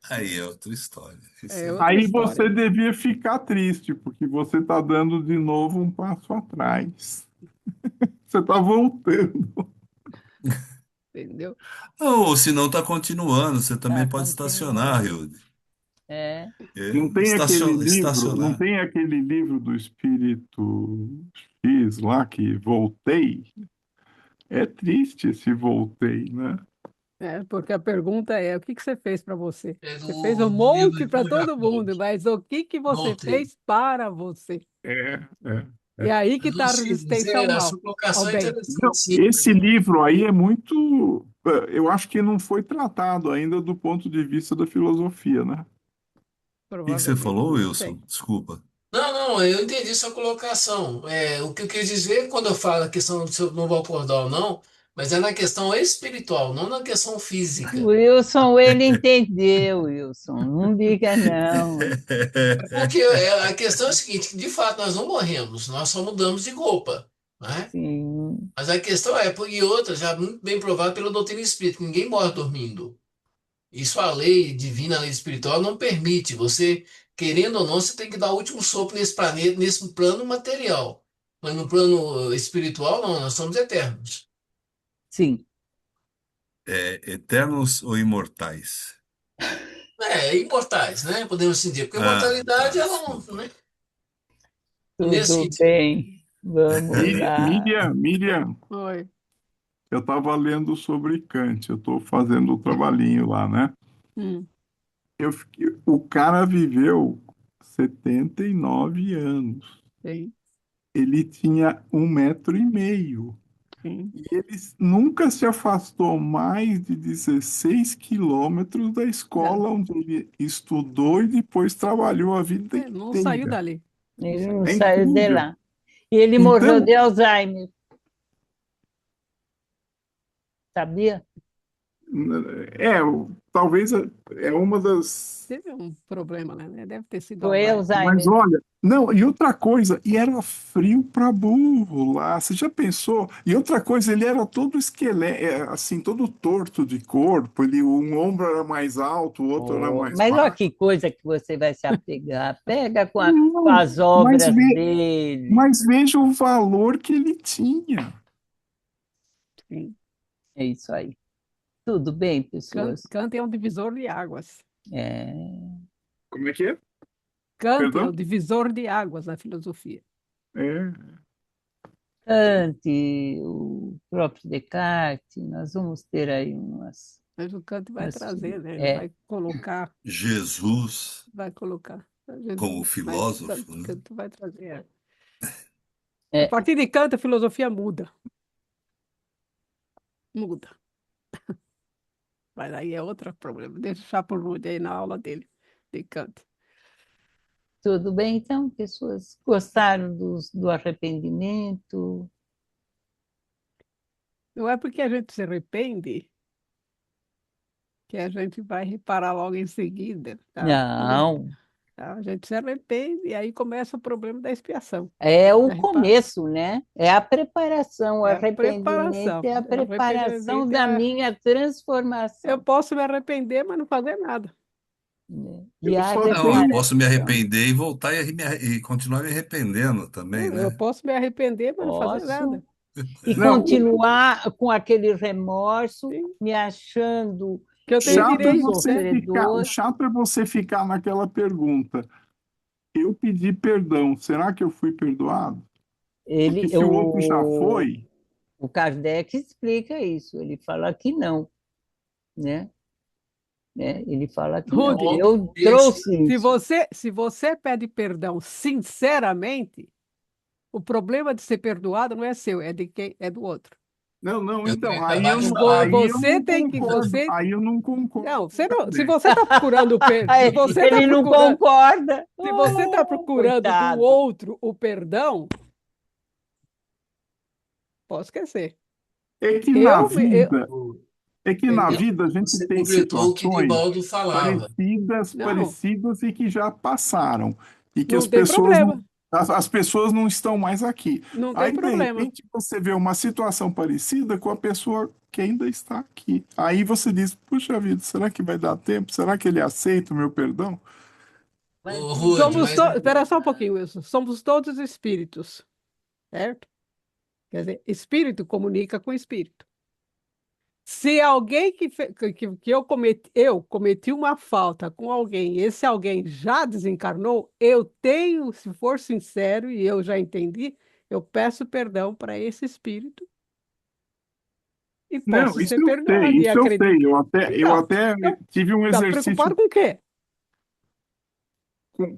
aí é outra história. Isso É aí. outra aí história. você devia ficar triste, porque você está dando de novo um passo atrás. Você está voltando. Entendeu? Não, ou se não está continuando, você Tá também pode estacionar, continuando. Hilde. É. Não tem aquele livro, não Estacionar. tem aquele livro do Espírito X lá que voltei? É triste esse voltei, né? É, porque a pergunta é: o que que você fez para você? É Você fez um do livro monte de para Paul todo Jacob. mundo, mas o que que você Voltei. fez para você? É, é. É aí que Mas, ô, está a Cid, resistência ao a sua mal, ao colocação é bem. Não, interessante, sim. esse livro aí é muito. Eu acho que não foi tratado ainda do ponto de vista da filosofia, né? O que que você Provavelmente, falou, não Wilson? sei. Desculpa. Não, não, eu entendi sua colocação. O que eu quis dizer quando eu falo a questão do seu não vou acordar ou não, mas é na questão espiritual, não na questão O física. Wilson, ele entendeu, Wilson. Não diga não. Porque a questão é a seguinte, que de fato nós não morremos, nós só mudamos de roupa, né? Sim, Mas a questão é, e outra, já muito bem provado pela doutrina espírita, que ninguém morre dormindo. Isso a lei divina, a lei espiritual não permite. Você, querendo ou não, você tem que dar o último sopro nesse planeta, nesse plano material. Mas no plano espiritual, não, nós somos eternos. sim. Eternos ou imortais? Imortais, né? Podemos assim dizer. Porque a Ah, imortalidade, tá, ela não, desculpa. né? Nesse Tudo sentido. bem. Vamos lá. Miriam, Oi. eu estava lendo sobre Kant, eu estou fazendo o trabalhinho lá, né? Hum, O cara viveu 79 anos. sim, Ele tinha 1,5 metros. sim. E ele nunca se afastou mais de 16 quilômetros da Não, escola onde ele estudou e depois trabalhou a vida não saiu inteira. dali. Não Ele saiu não É dali. saiu de incrível. lá. E ele morreu Então, de Alzheimer, sabia? é, talvez é uma das. Teve um problema, né? Deve ter sido Foi Alzheimer. Mas Alzheimer. olha, não, e outra coisa, e era frio para burro lá, você já pensou? E outra coisa, ele era todo esqueleto, assim, todo torto de corpo, um ombro era mais alto, o outro era Oh, mais mas olha baixo. que coisa que você vai se apegar. Pega com Não, as obras dele. mas veja o valor que ele tinha. Sim. É isso aí. Tudo bem, pessoas? Kant é um divisor de águas. É, Como é que é? Kant é Perdão? o divisor de águas na filosofia. É. Kant, o próprio Descartes, nós vamos ter aí Mas o Kant vai umas trazer, né? Ele é, Jesus vai colocar. como Mas filósofo, né? Kant vai trazer. A é, partir de Kant, a filosofia muda. Muda. Mas aí é outro problema. Deixa o Chapo aí na aula dele, de Kant. tudo bem, então, pessoas? Gostaram do arrependimento? Não é porque a gente se arrepende que a gente vai reparar logo em seguida, tá? Não, Tá? A gente se arrepende e aí começa o problema da expiação. é o Da repara- começo, né? É a preparação. O É a arrependimento preparação. é a O preparação arrependimento da minha eu transformação, posso me arrepender, mas não fazer nada. né? E Eu a só Não, eu tenho. posso me reparação. arrepender e voltar e continuar me arrependendo também, Eu né? posso me arrepender, mas não fazer Posso. nada. E Não, continuar com aquele remorso, Sim. me achando Que eu tenho o direito, né? o sofredor. chato é você ficar naquela pergunta. Eu pedi perdão, será que eu fui perdoado? Porque Ele, se o outro já o, foi, o Kardec explica isso, ele fala que não, né? Ele fala que não. Rude, Eu Esse- trouxe se isso. você pede perdão sinceramente, o problema de ser perdoado não é seu, é de quem é do outro. não, eu então, ia acabar de falar. Você tem que você aí eu não concordo não, com o se Kardec. você está procurando se você está Ele não procurando concorda. se você está Oh, procurando do coitado. outro o perdão, pode esquecer. É que na Eu, me- eu vida, é que na Entendeu? vida a gente Você tem completou o que situações Dibaldo falava. não, parecidas e que já passaram e que não tem problema, as pessoas não estão mais aqui. não tem Aí, de problema. repente, você vê uma situação parecida com a pessoa que ainda está aqui. Aí você diz, puxa vida, será que vai dar tempo? Será que ele aceita o meu perdão? Mas Ô, Rude, mas Espera só um pouquinho, Wilson. Somos todos espíritos, certo? Quer dizer, espírito comunica com espírito. Se alguém que eu cometi uma falta com alguém, e esse alguém já desencarnou, eu tenho, se for sincero e eu já entendi, eu peço perdão para esse espírito e Não, posso ser perdoado e isso eu sei. acredito. Eu Então, até então tive um tá exercício preocupado com o quê?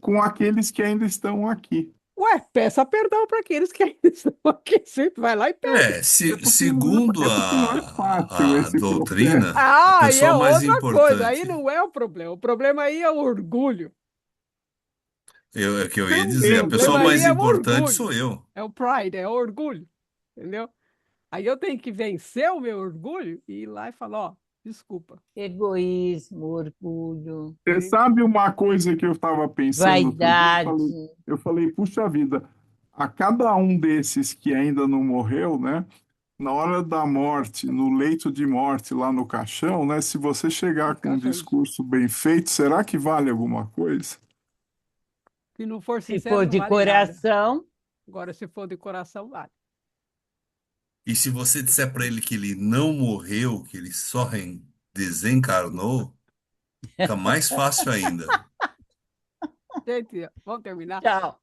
com aqueles que ainda estão aqui. Ué, peça perdão para aqueles que ainda estão aqui. Sempre vai lá e pede. É porque Segundo não é fácil a esse processo. doutrina, a Ah, e é pessoa mais outra coisa. Aí importante, não é o problema. O problema aí é o orgulho. é que eu ia O dizer, a Também, pessoa problema aí mais também. é o importante orgulho. sou eu. É o pride, é o orgulho. Entendeu? Aí eu tenho que vencer o meu orgulho e ir lá e falar, ó, desculpa. Egoísmo, orgulho, Você Hein? sabe uma coisa que eu estava pensando outro dia? vaidade. Eu falei, puxa vida, a cada um desses que ainda não morreu, né? Na hora da morte, no leito de morte, lá no caixão, né? Se você chegar com um Caixão. discurso bem feito, será que vale alguma coisa? Se não for Se sincero, for não de vale nada. coração, Agora, se for de coração, vale. E se você disser para ele que ele não morreu, que ele só desencarnou, fica mais fácil ainda. Gente, vamos terminar? tchau.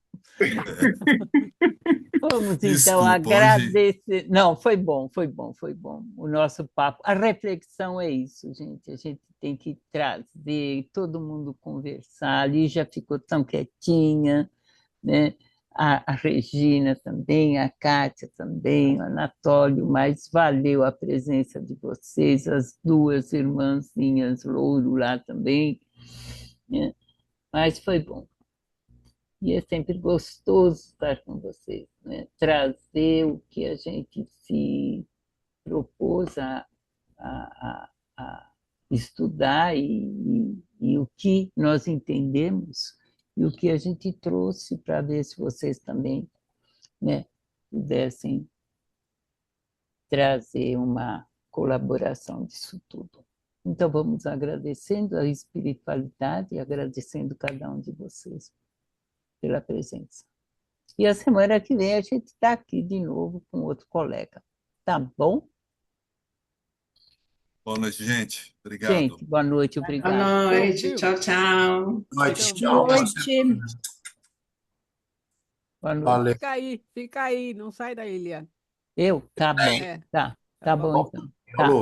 Vamos então Desculpa, hoje. agradecer. Não, foi bom, foi bom, foi bom. O nosso papo. A reflexão é isso, gente. A gente tem que trazer todo mundo conversar. A Lígia ficou tão quietinha, né? A Regina também, a Kátia também, o Anatólio, mas valeu a presença de vocês, as duas irmãzinhas Louro lá também, né? Mas foi bom. E é sempre gostoso estar com vocês, né? Trazer o que a gente se propôs a estudar e o que nós entendemos e o que a gente trouxe para ver se vocês também, né, pudessem trazer uma colaboração disso tudo. Então, vamos agradecendo a espiritualidade e agradecendo cada um de vocês pela presença. E a semana que vem a gente está aqui de novo com outro colega. Tá bom? Boa noite, gente. Obrigado. Gente, boa noite, Boa obrigado. Você noite. ouviu? Tchau, tchau. Noite, Você tchau. ouviu? Boa Noite. semana. Boa noite. Valeu. Fica aí, não sai daí, Eliane. Eu? Tá bom. É, Tá tá bom bom. então. Falou. Tá.